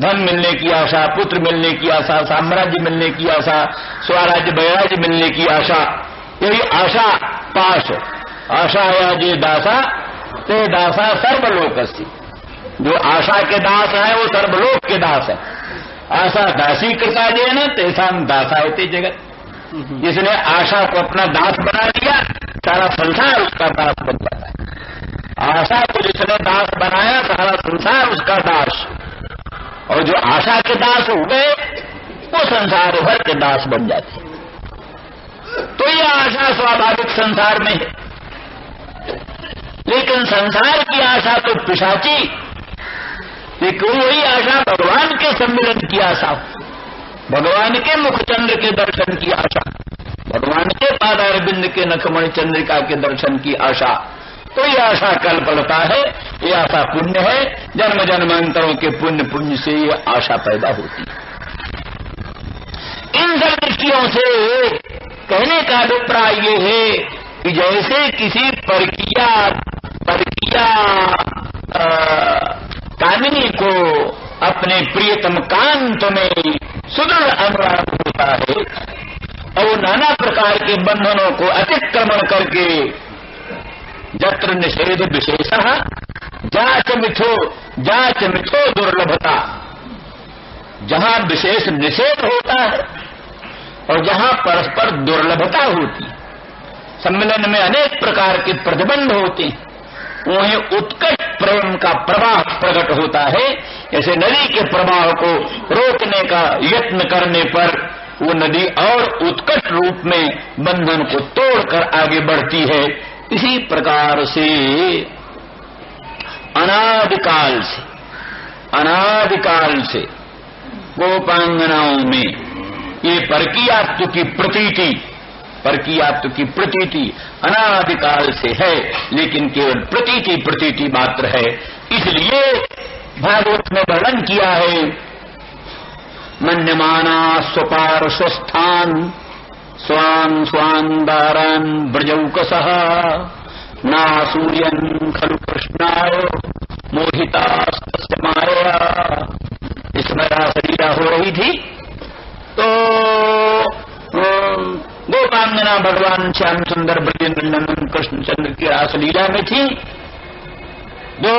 धन मिलने की आशा, पुत्र मिलने की आशा, साम्राज्य मिलने की आशा, स्वराज्य वैराज्य मिलने की आशा, यही आशा पाश। आशा या जे दासा ते दासा सर्वलोकस्य। जो आशा के दास है वो सर्वलोक के दास है। आशा दासी कृता जे न तेसाम दासायते जगत। जिसने आशा को अपना दास बना लिया, सारा संसार उसका दास बन जाता है। आशा को जिसने दास बनाया, सारा संसार उसका दास। और जो आशा के दास हो गए, वो संसार भर के दास बन जाते। तो ये आशा स्वाभाविक संसार में है, लेकिन संसार की आशा तो पिशाची। लेकिन वही आशा भगवान के सम्मिलन की आशा, भगवान के मुखचंद्र के दर्शन की आशा, भगवान के पादारविंद के नखमणि चंद्रिका के दर्शन की आशा। तो ये आशा कल पड़ता है, ये आशा पुण्य है। जन्म जन्मांतरों के पुण्य से ये आशा पैदा होती है। इन सब वाक्यों से कहने का अभिप्राय ये है कि जैसे किसी परकिया कामिनी को अपने प्रियतम कांत में सुदृढ़ अनुराग होता है और वो नाना प्रकार के बंधनों को अतिक्रमण करके जत्र निषेध विशेषः जाच मिथो दुर्लभता, जहां विशेष निषेध होता है और जहां परस्पर दुर्लभता होती, सम्मेलन में अनेक प्रकार के प्रतिबंध होते हैं, वहीं उत्कट प्रेम का प्रवाह प्रकट होता है। जैसे नदी के प्रवाह को रोकने का यत्न करने पर वो नदी और उत्कट रूप में बंधन को तोड़कर आगे बढ़ती है, इसी प्रकार से अनादिकाल से गोपांगनाओं में ये परकीयात्व की प्रतीति अनादिकाल से है, लेकिन केवल प्रतीति मात्र है। इसलिए भागवत में वर्णन किया है, मन्यमाना स्वपार्श्वस्थान स्वान स्वान दारान ब्रजौकसः ना सूर्यन खलु कृष्णाय मोहितास्तस्य माया। इसमें रासलीला हो रही थी तो गोपांगना भगवान श्याम सुंदर ब्रजेंद्र नंदन कृष्णचंद्र की रासलीला में थी। जो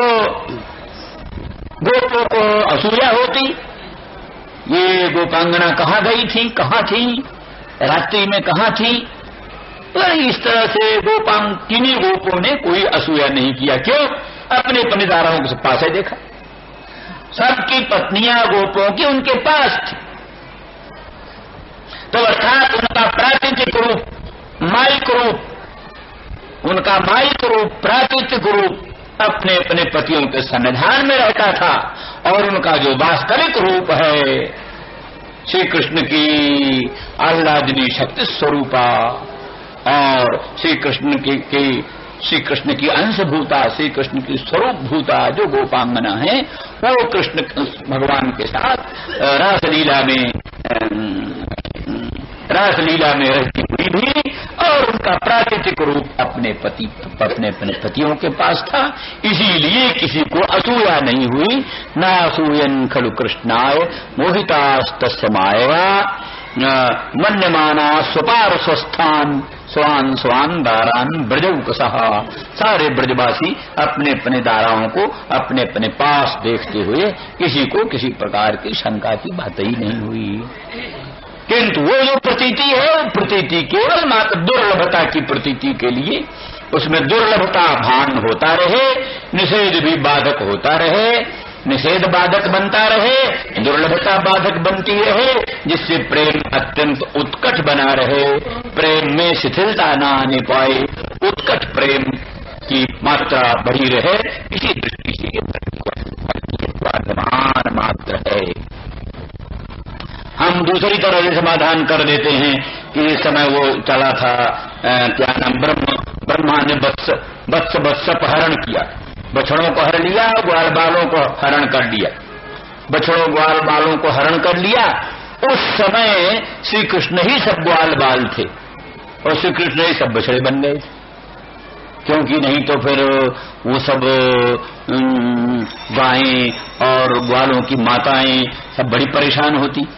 गोपों को असूया होती, ये गोपांगना कहाँ गई थी, कहाँ थी, रात्रि में कहाँ थी। तो इस तरह से किन्हीं गोपों ने कोई असूया नहीं किया। क्यों? अपने पनिदारों के पास है देखा, सबकी पत्नियां गोपों की उनके पास थी। तो अर्थात उनका प्राकृतिक रूप, माइक रूप, उनका माइक रूप, प्राकृतिक रूप अपने अपने पतियों के सन्निधान में रहता था, और उनका जो वास्तविक रूप है श्री कृष्ण की आह्लादनी शक्ति स्वरूपा और श्री कृष्ण की अंशभूता, श्री कृष्ण की स्वरूप भूता जो गोपांगना है, वो कृष्ण भगवान के साथ रासलीला में रहती हुई भी, और उनका प्राकृतिक रूप अपने पतियों के पास था। इसीलिए किसी को असूया नहीं हुई। न असूयन खलु कृष्णाय मोहितास्तस्य माया मन्यमाना स्वपार्श्वस्थान स्वान स्वान दारान ब्रजौकसः। सारे ब्रजवासी अपने अपने दाराओं को अपने अपने पास देखते हुए किसी को किसी प्रकार की शंका की बात ही नहीं हुई। किंतु वो जो प्रतीति है, वो प्रतीति केवल मात्र दुर्लभता की प्रतीति के लिए, उसमें दुर्लभता भान होता रहे, निषेध भी बाधक होता रहे, निषेध बाधक बनता रहे, दुर्लभता बाधक बनती रहे, जिससे प्रेम अत्यंत उत्कट बना रहे, प्रेम में शिथिलता न आने पाए, उत्कट प्रेम की मात्रा बढ़ी रहे। इसी दृष्टि से वर्तमान मात्र है। हम दूसरी तरह से समाधान कर देते हैं कि इस समय वो चला था क्या नाम, ब्रह्मा ने वत्स अपहरण किया, बछड़ों को हर लिया, ग्वाल बालों को हरण कर लिया, बछड़ों ग्वाल बालों को हरण कर लिया। उस समय श्री कृष्ण ही सब ग्वाल बाल थे और श्री कृष्ण ही सब बछड़े बन गए, क्योंकि नहीं तो फिर वो सब गायें और ग्वालों की माताएं सब बड़ी परेशान होती।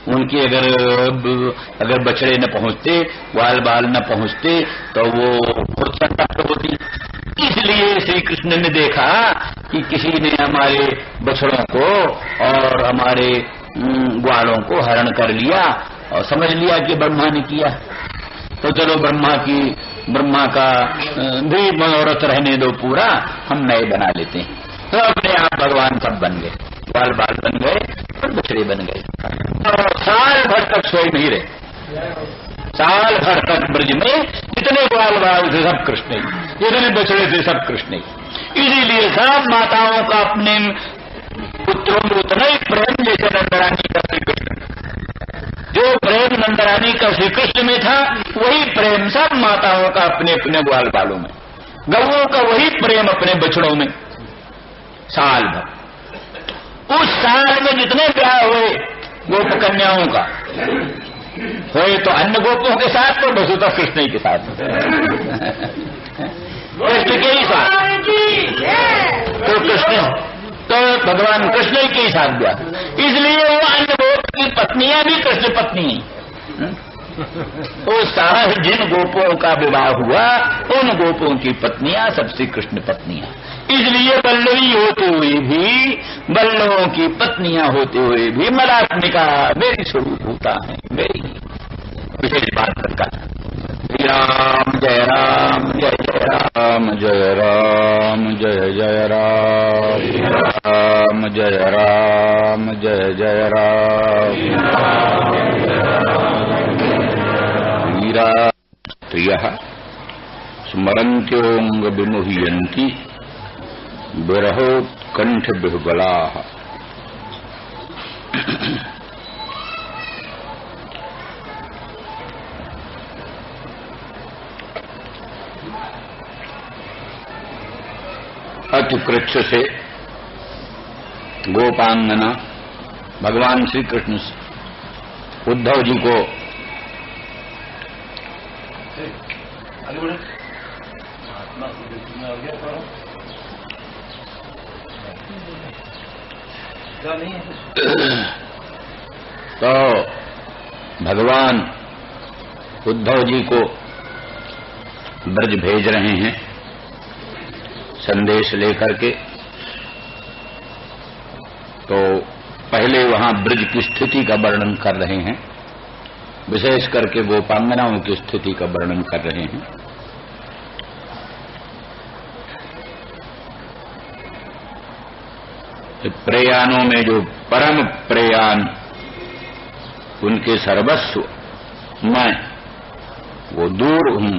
उनकी अगर बछड़े न पहुंचते, ग्वाल बाल न पहुंचते, तो वो बहुत संतप्त होती। इसलिए श्री कृष्ण ने देखा कि किसी ने हमारे बछड़ों को और हमारे ग्वालों को हरण कर लिया और समझ लिया कि ब्रह्मा ने किया, तो चलो ब्रह्मा का भी मनोरथ रहने दो पूरा, हम नए बना लेते हैं। तो अपने आप भगवान सब बन गए, ग्वाल बाल बन गए और बछड़े बन गए, और साल भर तक सोए नहीं रहे। साल भर तक ब्रज में जितने ग्वाल बाल थे सब कृष्ण ही, जितने बछड़े थे सब कृष्ण ही। इसीलिए सब माताओं का अपने पुत्रों में उतना ही प्रेम जैसे नंदरानी का श्री कृष्ण, जो प्रेम नंदरानी का श्री कृष्ण में था, वही प्रेम सब माताओं का अपने अपने ग्वाल बालों में, गौओं का वही प्रेम अपने बछड़ों में। साल भर, उस साल में जितने ब्याह हुए गोप कन्याओं का, होए तो अन्य गोपों के साथ, तो वसुतः कृष्ण ही के साथ, कृष्ण के ही साथ, तो कृष्ण तो भगवान कृष्ण ही के ही साथ गया, इसलिए वो अन्य गोप की पत्नियां भी कृष्ण पत्नी हैं। वो सारा जिन गोपों का विवाह हुआ उन गोपों की पत्नियां सबसे कृष्ण पत्नियां, इसलिए वल्लवी होते हुए भी, वल्लभों की पत्नियां होते हुए भी मदात्मिका मेरी स्वरूप होता है, मेरी विशेष बात करता है। राम जय राम जय जय राम जय राम जय जय राम राम जय राम जय जय राम वीरा स्त्रियः स्मरन्त्योऽङ्ग विमुह्यन्ति विरहोत्कण्ठ बिह्वलाः। अति कृच्छ से गोपांगना भगवान श्री कृष्ण उद्धव जी को तो भगवान उद्धव जी को ब्रज भेज रहे हैं संदेश लेकर के। तो पहले वहां ब्रज की स्थिति का वर्णन कर रहे हैं, विशेष करके गोपांगनाओं की स्थिति का वर्णन कर रहे हैं। प्रयाणों में जो परम प्रयाण उनके सर्वस्व मैं वो दूर हूं,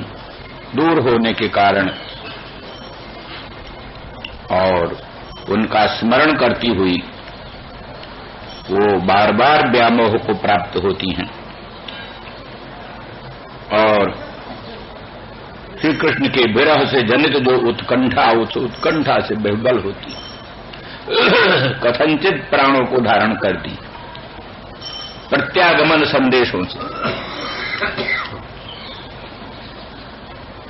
दूर होने के कारण और उनका स्मरण करती हुई वो बार बार व्यामोह को प्राप्त होती हैं और श्री कृष्ण के विरह से जनित जो उत्कंठा, उस उत्कंठा से बेबल होती, कथनचित प्राणों को धारण करती प्रत्यागमन संदेशों से।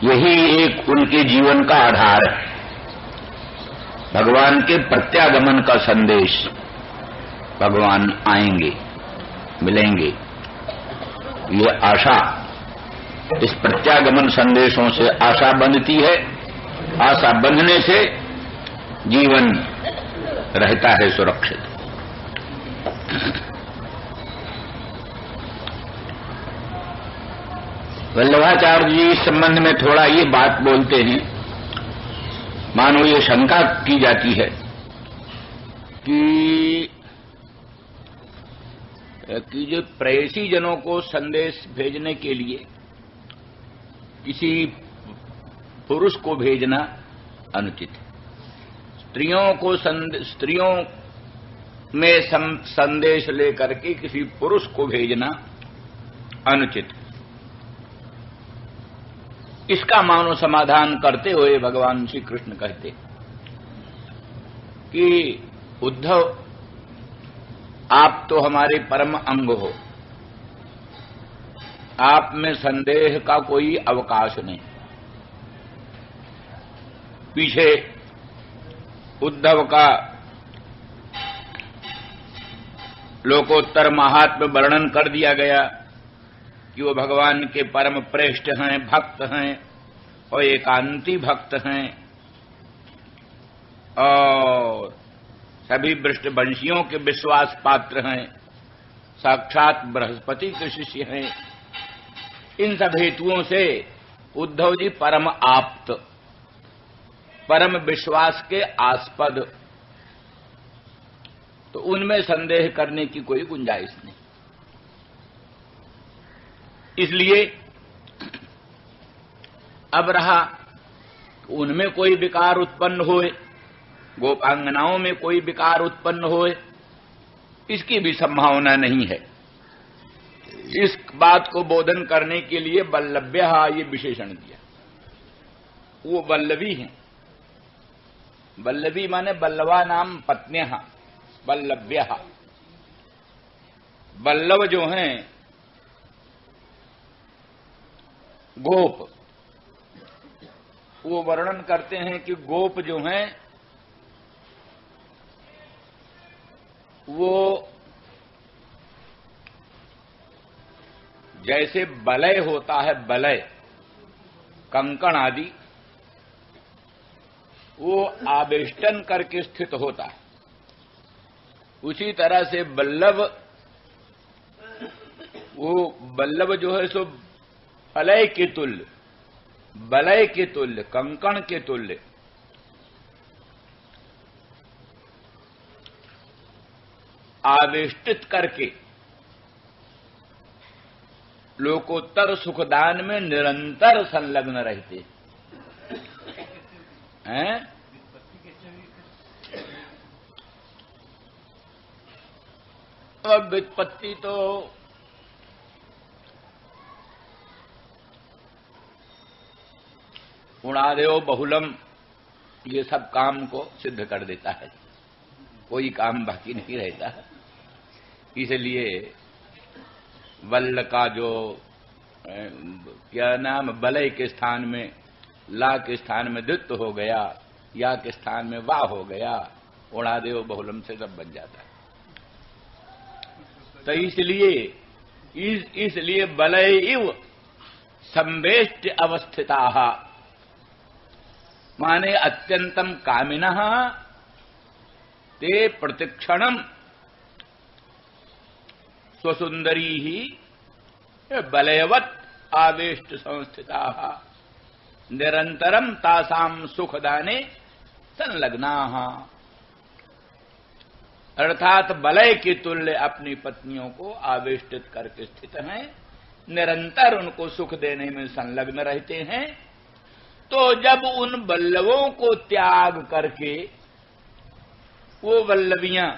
यही एक उनके जीवन का आधार है, भगवान के प्रत्यागमन का संदेश। भगवान आएंगे, मिलेंगे, ये आशा, इस प्रत्यागमन संदेशों से आशा बंधती है। आशा बंधने से जीवन रहता है सुरक्षित। वल्लभाचार्य जी इस संबंध में थोड़ा ये बात बोलते हैं, मानो ये शंका की जाती है कि जो प्रेयसी जनों को संदेश भेजने के लिए किसी पुरुष को भेजना अनुचित है, स्त्रियों में संदेश लेकर के किसी पुरुष को भेजना अनुचित। इसका मानो समाधान करते हुए भगवान श्री कृष्ण कहते कि उद्धव, आप तो हमारे परम अंग हो, आप में संदेह का कोई अवकाश नहीं। पीछे उद्धव का लोकोत्तर महात्म्य वर्णन कर दिया गया कि वो भगवान के परम प्रेष्ठ हैं, भक्त हैं और एकांती भक्त हैं और सभी वृष्णवंशियों के विश्वास पात्र हैं, साक्षात बृहस्पति के शिष्य हैं। इन सब हेतुओं से उद्धव जी परम आप्त, परम विश्वास के आस्पद, तो उनमें संदेह करने की कोई गुंजाइश नहीं। इसलिए अब रहा उनमें कोई विकार उत्पन्न होए, गोपांगनाओं में कोई विकार उत्पन्न होए, इसकी भी संभावना नहीं है। इस बात को बोधन करने के लिए वल्लभ्य ये विशेषण दिया। वो वल्लवी हैं, वल्लवी माने वल्लवा नाम पत्न्यः, वल्लभ्य। वल्लभ जो हैं गोप, वो वर्णन करते हैं कि गोप जो हैं वो जैसे बलय होता है, बलय कंकण आदि, वो आवेष्टन करके स्थित होता है, उसी तरह से बल्लभ, वो बल्लभ जो है सो फलय के तुल्य, बलय के तुल्य, कंकण के तुल्य आवेष्टित करके लोकोत्तर सुखदान में निरंतर संलग्न रहते हैं। अब व्युत्पत्ति तो गुणादेव बहुलम ये सब काम को सिद्ध कर देता है, कोई काम बाकी नहीं रहता। इसलिए वल्ल का जो क्या नाम, बलय के स्थान में ला के स्थान में द्वित्व हो गया, या के स्थान में वाह हो गया, गुणादेव बहुलम से सब बन जाता है। तो इसलिए बलय इव संवेष्ट अवस्थिता, माने अत्यंतम कामिनः ते प्रतिक्षणम स्वसुंदरी ही बलयवत् आवेष्ट संस्थिता निरंतरम तासाम सुखदाने संलग्नाः, अर्थात बलय के तुल्य अपनी पत्नियों को आवेष्टित करके स्थित हैं, निरंतर उनको सुख देने में संलग्न रहते हैं। तो जब उन वल्लभों को त्याग करके वो वल्लभियां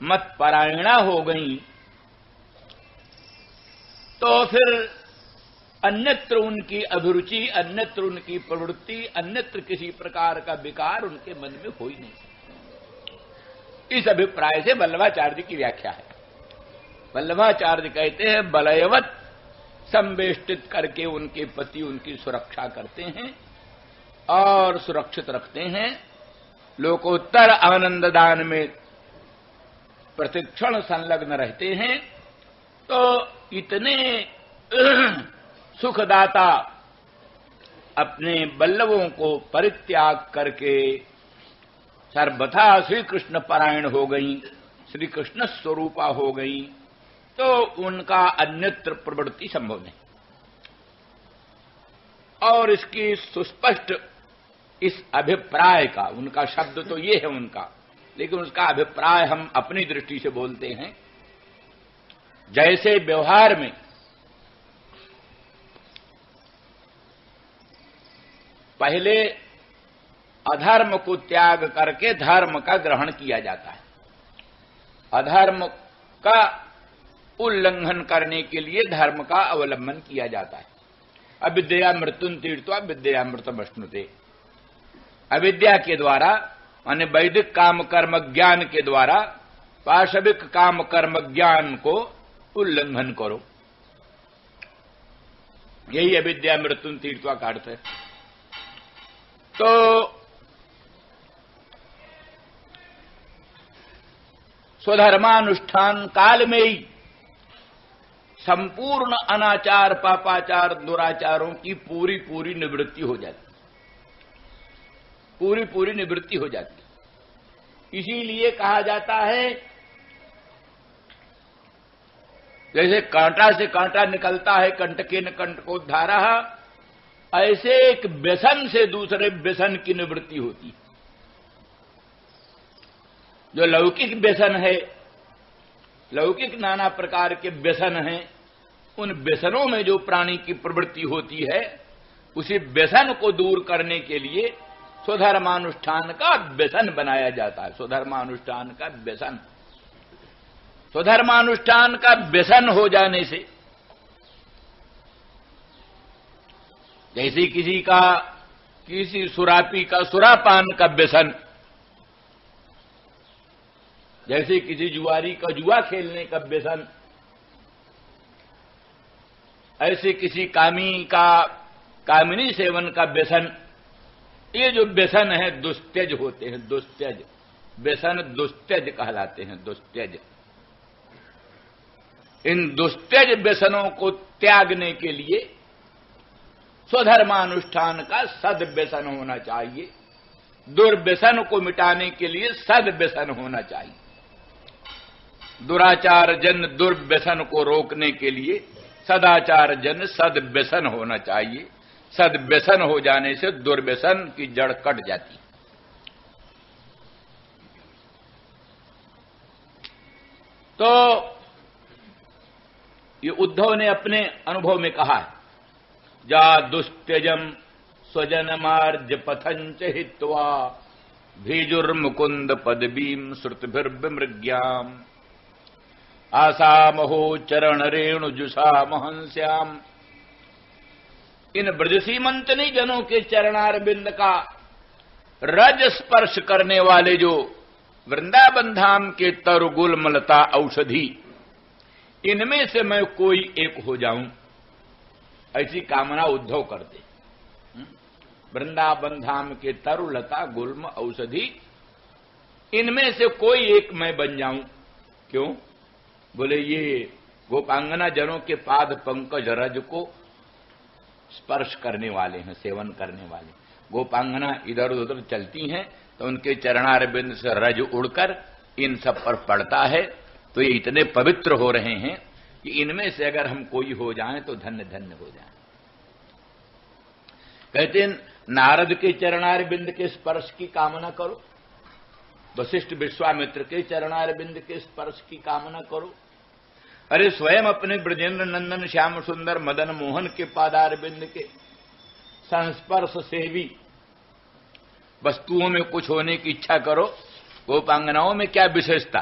मत परायणा हो गईं, तो फिर अन्यत्र उनकी अभिरुचि, अन्यत्र उनकी प्रवृत्ति, अन्यत्र किसी प्रकार का विकार उनके मन में हो ही नहीं। इस अभिप्राय से वल्लभाचार्य की व्याख्या है। वल्लभाचार्य कहते हैं बलयवत संवेष्टित करके उनके पति उनकी सुरक्षा करते हैं और सुरक्षित रखते हैं, लोकोत्तर आनंद दान में प्रतिक्षण संलग्न रहते हैं। तो इतने सुखदाता अपने बल्लभों को परित्याग करके सर्वथा श्री कृष्ण परायण हो गई, श्री कृष्ण स्वरूपा हो गई, तो उनका अन्यत्र प्रवृत्ति संभव नहीं। और इसकी सुस्पष्ट इस अभिप्राय का, उनका शब्द तो ये है उनका, लेकिन उसका अभिप्राय हम अपनी दृष्टि से बोलते हैं। जैसे व्यवहार में पहले अधर्म को त्याग करके धर्म का ग्रहण किया जाता है, अधर्म का उल्लंघन करने के लिए धर्म का अवलंबन किया जाता है। अविद्या मृत्युन तीर्थवा विद्यामृतमश्नुते, अविद्या के द्वारा माने वैदिक काम कर्म ज्ञान के द्वारा पाशविक काम कर्म ज्ञान को उल्लंघन करो, यही अविद्या मृत्युन तीर्थवा का अर्थ है। तो स्वधर्मानुष्ठान काल में ही संपूर्ण अनाचार, पापाचार, दुराचारों की पूरी पूरी निवृत्ति हो जाती, पूरी पूरी निवृत्ति हो जाती। इसीलिए कहा जाता है जैसे कांटा से कांटा निकलता है, कंटकेन कंटकोद्धारः, ऐसे एक व्यसन से दूसरे व्यसन की निवृत्ति होती। जो लौकिक व्यसन है, लौकिक नाना प्रकार के व्यसन हैं, उन व्यसनों में जो प्राणी की प्रवृत्ति होती है, उसी व्यसन को दूर करने के लिए स्वधर्मानुष्ठान का व्यसन बनाया जाता है। स्वधर्मानुष्ठान का व्यसन, स्वधर्मानुष्ठान का व्यसन हो जाने से, जैसे किसी सुरापी का सुरापान का व्यसन, जैसे किसी जुआरी का जुआ खेलने का व्यसन, ऐसे किसी कामिनी सेवन का व्यसन, ये जो व्यसन है दुस्त्यज होते हैं, दुस्त्यज व्यसन दुस्त्यज कहलाते हैं, दुस्त्यज। इन दुस्त्यज व्यसनों को त्यागने के लिए स्वधर्मानुष्ठान का सद्व्यसन होना चाहिए, दुर्व्यसन को मिटाने के लिए सद्व्यसन होना चाहिए। दुराचार जन दुर्व्यसन को रोकने के लिए सदाचार जन सद्व्यसन होना चाहिए। सद्व्यसन हो जाने से दुर्व्यसन की जड़ कट जाती है। तो ये उद्धव ने अपने अनुभव में कहा है, जा दुस्त्यजम स्वजन मार्ज पथंच हित्वा भीजुर्मुकुंद पदवीम श्रुतिभिर्विमृग्याम आसामहो चरण रेणु जुषा महंस्याम। इन ब्रजसीमंतनी जनों के चरणारविंद का रज स्पर्श करने वाले जो वृंदावन धाम के तरुगुल मलता औषधि, इनमें से मैं कोई एक हो जाऊं, ऐसी कामना उद्धव करते। वृंदावन धाम के तरुलता गुल्म औषधि, इनमें से कोई एक मैं बन जाऊं। क्यों? बोले ये गोपांगना जनों के पाद पंकज रज को स्पर्श करने वाले हैं, सेवन करने वाले। गोपांगना इधर उधर चलती हैं तो उनके चरणारविंद से रज उड़कर इन सब पर पड़ता है, तो ये इतने पवित्र हो रहे हैं कि इनमें से अगर हम कोई हो जाएं तो धन्य धन्य हो जाएं। कहते हैं नारद के चरणारविंद के स्पर्श की कामना करो, वशिष्ठ विश्वामित्र के चरणारविंद के स्पर्श की कामना करो। अरे स्वयं अपने ब्रजेंद्र नंदन श्याम सुंदर मदन मोहन के पादारविंद के संस्पर्श से भी वस्तुओं में कुछ होने की इच्छा करो। गोपांगनाओं में क्या विशेषता,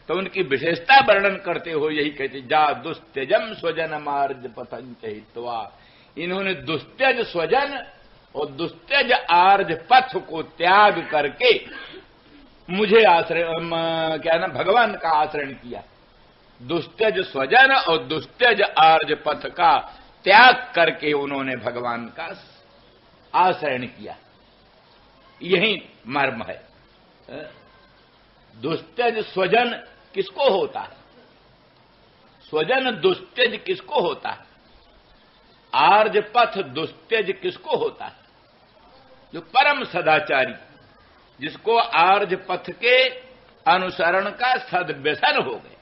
तो उनकी विशेषता वर्णन करते हो यही कहते, जा दुस्त्यजम स्वजन मार्ज पथंच हित्वा। इन्होंने दुस्त्यज स्वजन और दुस्त्यज आर्ज पथ को त्याग करके मुझे आश्रय क्या ना भगवान का आश्रय किया। दुस्त्यज स्वजन और दुस्त्यज आर्ज पथ का त्याग करके उन्होंने भगवान का आश्रय किया, यही मर्म है। दुस्त्यज स्वजन किसको होता है? स्वजन दुस्त्यज किसको होता है? आर्ज पथ दुस्त्यज किसको होता है? जो परम सदाचारी, जिसको आर्ज पथ के अनुसरण का सद्व्यसन हो गया,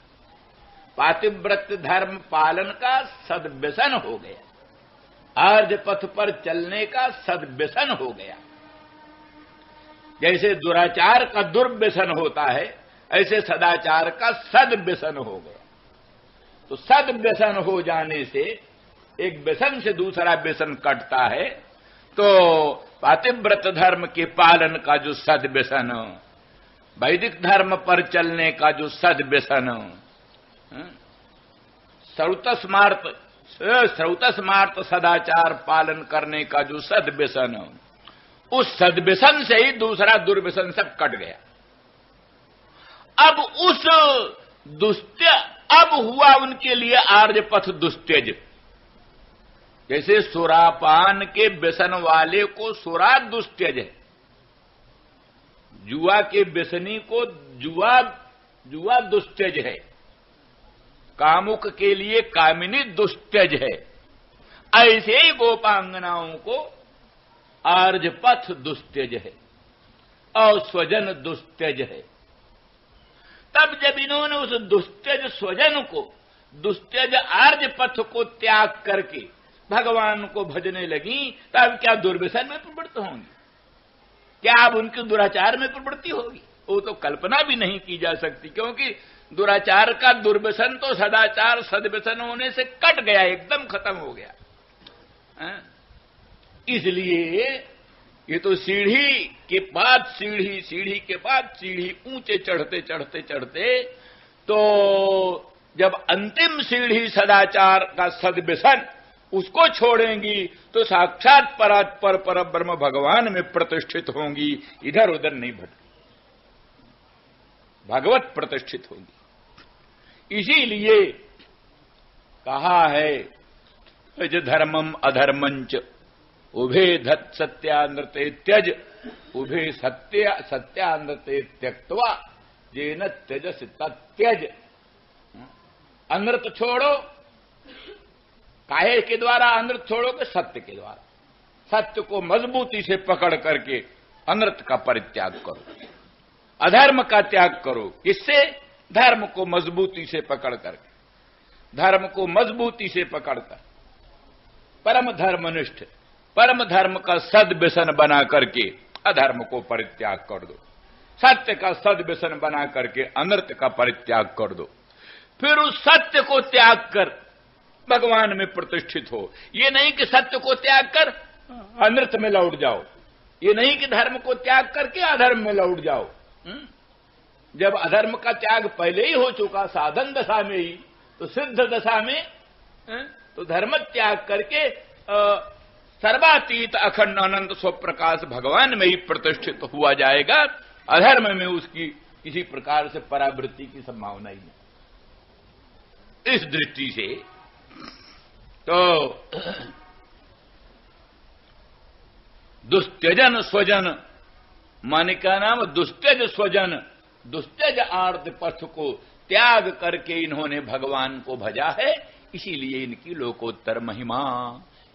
पातिव्रत धर्म पालन का सद्व्यसन हो गया, आर्ज पथ पर चलने का सद्व्यसन हो गया। जैसे दुराचार का दुर्व्यसन होता है, ऐसे सदाचार का सद्व्यसन हो गया। तो सद्व्यसन हो जाने से एक व्यसन से दूसरा व्यसन कटता है। तो पातिव्रत धर्म के पालन का जो सद्व्यसन, वैदिक धर्म पर चलने का जो सद्व्यसन, श्रौतस्मार्त सदाचार पालन करने का जो सद्व्यसन, उस सद्व्यसन से ही दूसरा दुर्व्यसन सब कट गया। अब उस अब हुआ उनके लिए आर्य पथ दुस्त्यज। जैसे सुरापान के व्यसन वाले को सुरा दुस्त्यज है, जुआ के व्यसनी को जुआ दुस्त्यज है, कामुक के लिए कामिनी दुस्त्यज है। ऐसे ही गोपांगनाओं को आर्य पथ दुस्त्यज है और स्वजन दुस्त्यज है। तब जब इन्होंने उस दुस्त्यज स्वजन को, दुस्त्यज आर्य पथ को त्याग करके भगवान को भजने लगी, तब क्या दुर्व्यसन में प्रवृत्त होंगी? क्या अब उनके दुराचार में प्रवृत्ति होगी? वो तो कल्पना भी नहीं की जा सकती, क्योंकि दुराचार का दुर्व्यसन तो सदाचार सद्व्यसन होने से कट गया, एकदम खत्म हो गया। इसलिए ये तो सीढ़ी के बाद सीढ़ी, सीढ़ी के बाद सीढ़ी, ऊंचे चढ़ते चढ़ते चढ़ते तो जब अंतिम सीढ़ी सदाचार का सद्व्यसन, उसको छोड़ेंगी तो साक्षात पर ब्रह्म भगवान में प्रतिष्ठित होंगी, इधर उधर नहीं भटकेंगी, भगवत प्रतिष्ठित होंगी। इसीलिए कहा है धर्मम अधर्मंच उभे धत सत्यानृते त्यज उभे सत्यानृते त्यक्त्वा जेन त्यजस तत्यज। अनृत छोड़ो, काहे के द्वारा अनृत छोड़ोगे? सत्य के द्वारा। सत्य को मजबूती से पकड़ करके अनृत का परित्याग करो, अधर्म का त्याग करो। किससे? धर्म को मजबूती से पकड़ करके, धर्म को मजबूती से पकड़कर परम धर्मनिष्ठ, परम धर्म का सद्व्यसन बना करके अधर्म को परित्याग कर दो, सत्य का सद्व्यसन बना करके अनर्थ का परित्याग कर दो। फिर उस सत्य को त्याग कर भगवान में प्रतिष्ठित हो। ये नहीं कि सत्य को त्याग कर अनर्थ में लौट जाओ, ये नहीं कि धर्म को त्याग करके अधर्म में लौट जाओ। जब अधर्म का त्याग पहले ही हो चुका साधन दशा में ही, तो सिद्ध दशा में तो धर्म त्याग करके सर्वातीत अखंड अनंत स्वप्रकाश भगवान में ही प्रतिष्ठित हुआ जाएगा। अधर्म में उसकी किसी प्रकार से परावृत्ति की संभावना ही नहीं। इस दृष्टि से तो दुस्त्यजन स्वजन, माने का नाम दुस्त्यज स्वजन, दुस्त्यज आर्त पथ को त्याग करके इन्होंने भगवान को भजा है। इसीलिए इनकी लोकोत्तर महिमा,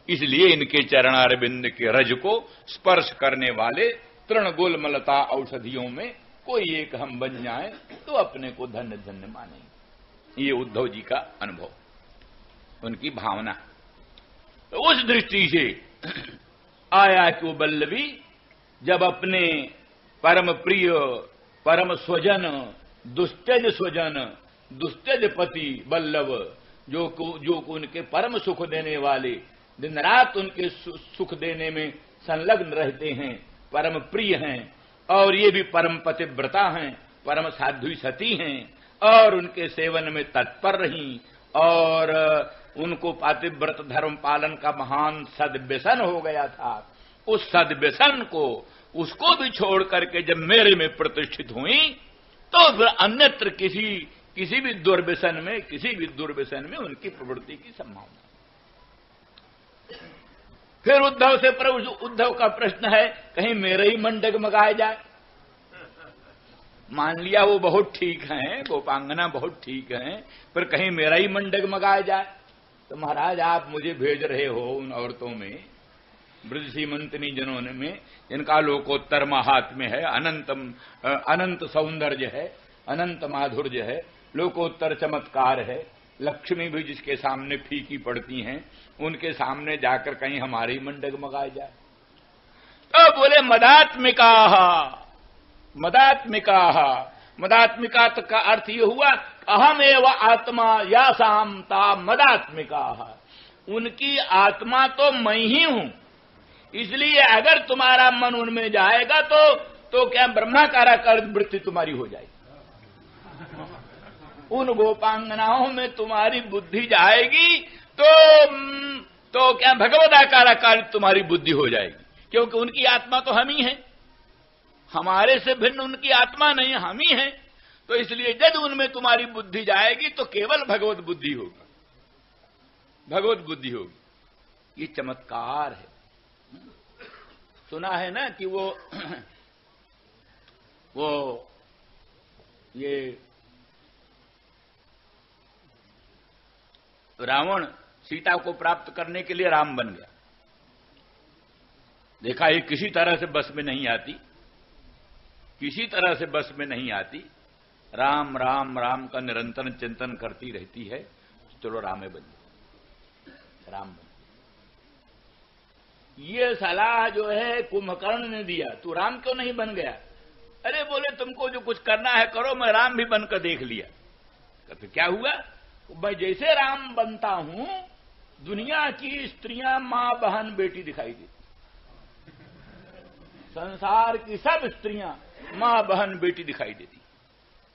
इसलिए इनके चरणारविंद के रज को स्पर्श करने वाले तृण गुलमलता औषधियों में कोई एक हम बन जाएं तो अपने को धन्य धन्य मानेंगे। ये उद्धव जी का अनुभव, उनकी भावना। तो उस दृष्टि से आया कि वो बल्लभी जब अपने परम प्रिय, परम स्वजन, दुस्त्यज स्वजन, दुस्त्यज पति बल्लभ, जो को उनके परम सुख देने वाले, दिन रात उनके सुख देने में संलग्न रहते हैं, परम प्रिय हैं, और ये भी परम पतिव्रता हैं, परम साध्वी सती हैं, और उनके सेवन में तत्पर रहीं, और उनको पातिव्रत धर्म पालन का महान सद्व्यसन हो गया था। उस सद्व्यसन को, उसको भी छोड़ करके जब मेरे में प्रतिष्ठित हुई, तो फिर अन्यत्र किसी भी दुर्व्यसन में, किसी भी दुर्व्यसन में उनकी प्रवृत्ति की संभावना। फिर उद्धव से प्रभु, उद्धव का प्रश्न है कहीं मेरे ही मन डगमगाया जाए। मान लिया वो बहुत ठीक हैं, गोपांगना बहुत ठीक हैं, पर कहीं मेरा ही मन डगमगाया जाए। तो महाराज आप मुझे भेज रहे हो उन औरतों में, ब्रज सीमंतनी जनों में, जिनका लोकोत्तर महात्म्य है, अनंत सौंदर्य है, अनंत माधुर्य है, लोकोत्तर चमत्कार है, लक्ष्मी भी जिसके सामने फीकी पड़ती हैं, उनके सामने जाकर कहीं हमारी मन डगमगाए जाए। तो बोले मदात्मिका, मदात्मिका, मदात्मिका का अर्थ ये हुआ अहमेव आत्मा या सामता मदात्मिका, उनकी आत्मा तो मैं ही हूं। इसलिए अगर तुम्हारा मन उनमें जाएगा तो क्या ब्रह्माकाराकार वृत्ति तुम्हारी हो जाएगी। उन गोपांगनाओं में तुम्हारी बुद्धि जाएगी तो क्या भगवदाकाराकार तुम्हारी बुद्धि हो जाएगी, क्योंकि उनकी आत्मा तो हम ही हैं, हमारे से भिन्न उनकी आत्मा नहीं, हम ही हैं। तो इसलिए जब उनमें तुम्हारी बुद्धि जाएगी तो केवल भगवत बुद्धि होगी, भगवत बुद्धि होगी। ये चमत्कार है। सुना है ना कि वो ये रावण सीता को प्राप्त करने के लिए राम बन गया। देखा ये किसी तरह से बस में नहीं आती, किसी तरह से बस में नहीं आती। राम राम राम का निरंतर चिंतन करती रहती है। चलो रामे बन गई, राम बन। ये सलाह जो है कुंभकर्ण ने दिया, तू राम क्यों नहीं बन गया? अरे बोले तुमको जो कुछ करना है करो, मैं राम भी बनकर देख लिया। तो क्या हुआ? मैं जैसे राम बनता हूं, दुनिया की स्त्रियां मां बहन बेटी दिखाई देती, संसार की सब स्त्रियां मां बहन बेटी दिखाई देती।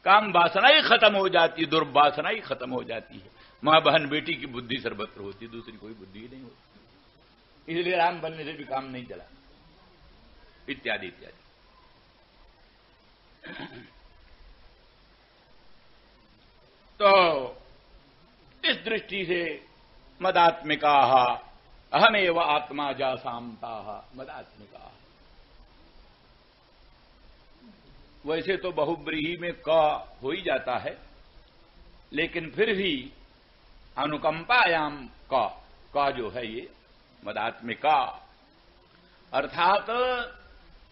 काम वासना ही खत्म हो जाती है, दुर्वासना ही खत्म हो जाती है। मां बहन बेटी की बुद्धि सर्वत्र होती, दूसरी कोई बुद्धि ही नहीं होती। इसलिए राम बनने से भी काम नहीं चला, इत्यादि इत्यादि। तो इस दृष्टि से मदात्मिका अहमेव आत्मा जासामता मदात्मिका। वैसे तो बहुब्रीही में क हो ही जाता है, लेकिन फिर भी अनुकंपायाम का जो है ये मदात्मिका, अर्थात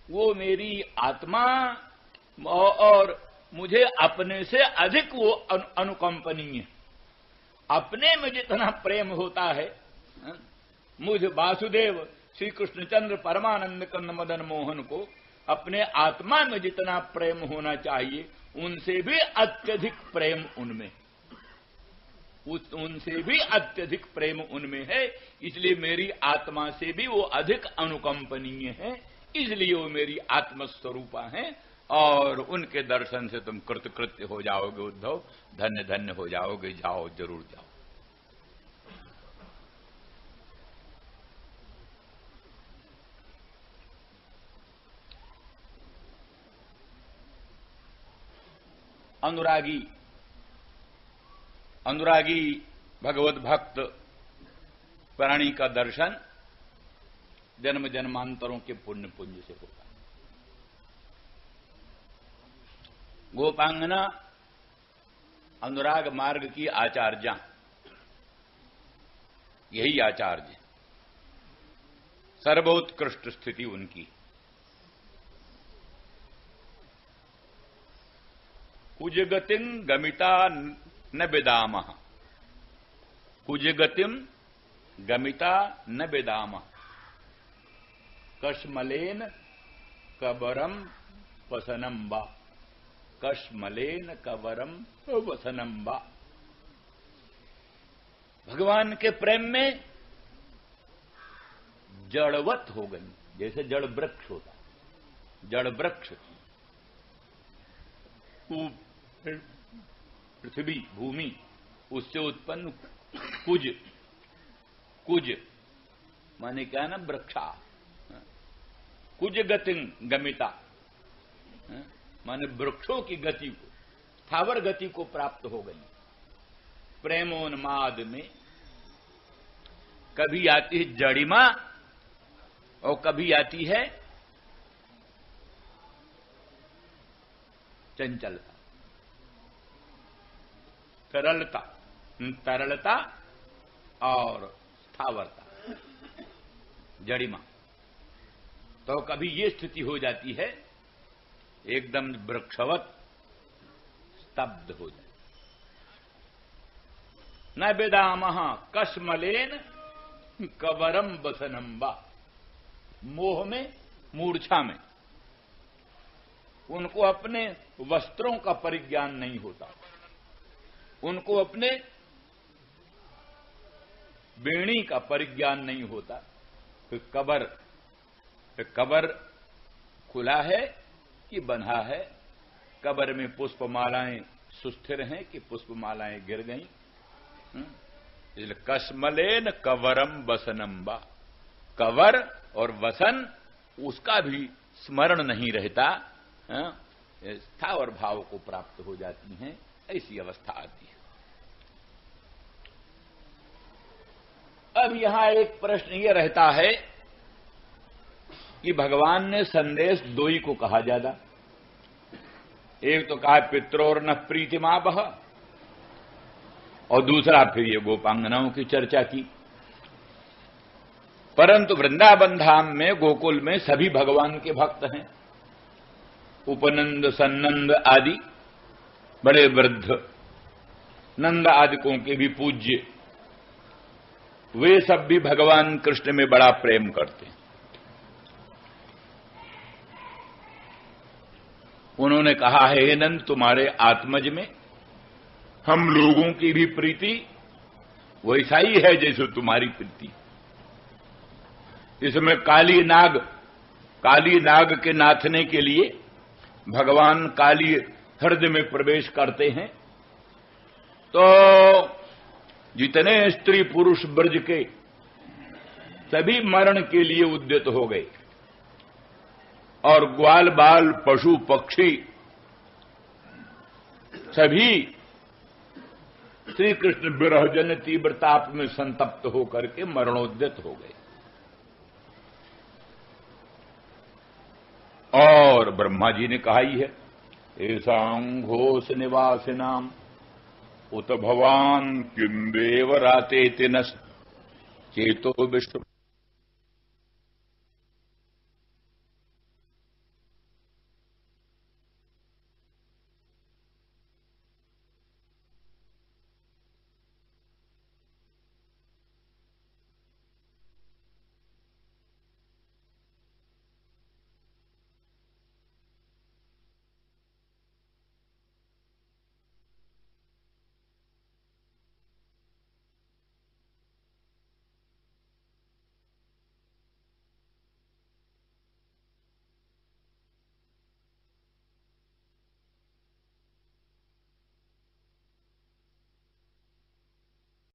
वो मेरी आत्मा और मुझे अपने से अधिक वो अनुकंपनीय, अपने में जितना प्रेम होता है मुझ वासुदेव श्री कृष्णचंद्र परमानंद कंद मदन मोहन को अपने आत्मा में जितना प्रेम होना चाहिए उनसे भी अत्यधिक प्रेम उनमें, उनसे भी अत्यधिक प्रेम उनमें है। इसलिए मेरी आत्मा से भी वो अधिक अनुकंपनीय है, इसलिए वो मेरी आत्मस्वरूपा है। और उनके दर्शन से तुम कृतकृत्य हो जाओगे उद्धव, धन्य धन्य हो जाओगे, जाओ जरूर जाओ। अनुरागी भगवत भक्त प्राणी का दर्शन जन्म जन्मांतरों के पुण्य पुंज से होता है। गोपांगना अनुराग मार्ग की आचार्या, यही आचार्य, सर्वोत्कृष्ट स्थिति उनकी। कुजगतिम गमिता न बेदामः, कुजगतिम गमिता न बेदामः, कश्मलेन कबरम वसनम बा, कश्मलेन कबरम वसनम बा। भगवान के प्रेम में जड़वत हो गई, जैसे जड़ वृक्ष होता, जड़ वृक्ष पृथ्वी भूमि, उससे उत्पन्न कुज, कुज माने क्या ना, वृक्षा, कुज गति गमिता माने वृक्षों की गति को, स्थावर गति को प्राप्त हो गई। प्रेमोन्माद में कभी आती है जड़िमा और कभी आती है चंचलता, तरलता, तरलता और स्थावरता, जड़िमा। तो कभी ये स्थिति हो जाती है एकदम वृक्षवत स्तब्ध हो जाए। न बेदामः कश्मलेन कवरम बसनम्बा, मोह में, मूर्छा में उनको अपने वस्त्रों का परिज्ञान नहीं होता, उनको अपने बेणी का परिज्ञान नहीं होता। फिर कबर खुला है कि बंधा है, कबर में पुष्पमालाएं सुस्थिर हैं कि पुष्पमालाएं गिर गईं। इसलिए कश्मलेन कवरम वसनम्बा, कवर और वसन उसका भी स्मरण नहीं रहता, स्थावर भाव को प्राप्त हो जाती हैं, ऐसी अवस्था आती है। अब यहां एक प्रश्न यह रहता है कि भगवान ने संदेश दो ही को कहा ज्यादा, एक तो कहा पित्रोर न प्रीतिमापह, और दूसरा फिर ये गोपांगनाओं की चर्चा की। परंतु वृंदावन धाम में, गोकुल में सभी भगवान के भक्त हैं। उपनंद, सन्नंद आदि बड़े वृद्ध, नंद आदिकों के भी पूज्य, वे सब भी भगवान कृष्ण में बड़ा प्रेम करते हैं। उन्होंने कहा है, हे नंद, तुम्हारे आत्मज में हम लोगों की भी प्रीति वैसा ही है जैसे तुम्हारी प्रीति। इसमें काली नाग के नाथने के लिए भगवान काली हृदय में प्रवेश करते हैं तो जितने स्त्री पुरुष ब्रज के सभी मरण के लिए उद्यत हो गए, और ग्वाल बाल पशु पक्षी सभी श्री कृष्ण विरहजन तीव्र ताप में संतप्त होकर के मरणोद्यत हो गए। और ब्रह्मा जी ने कहा ही है, ऐसां घोष निवासिनाम उत भवान किंदेव राते तिनस चेतो विश्व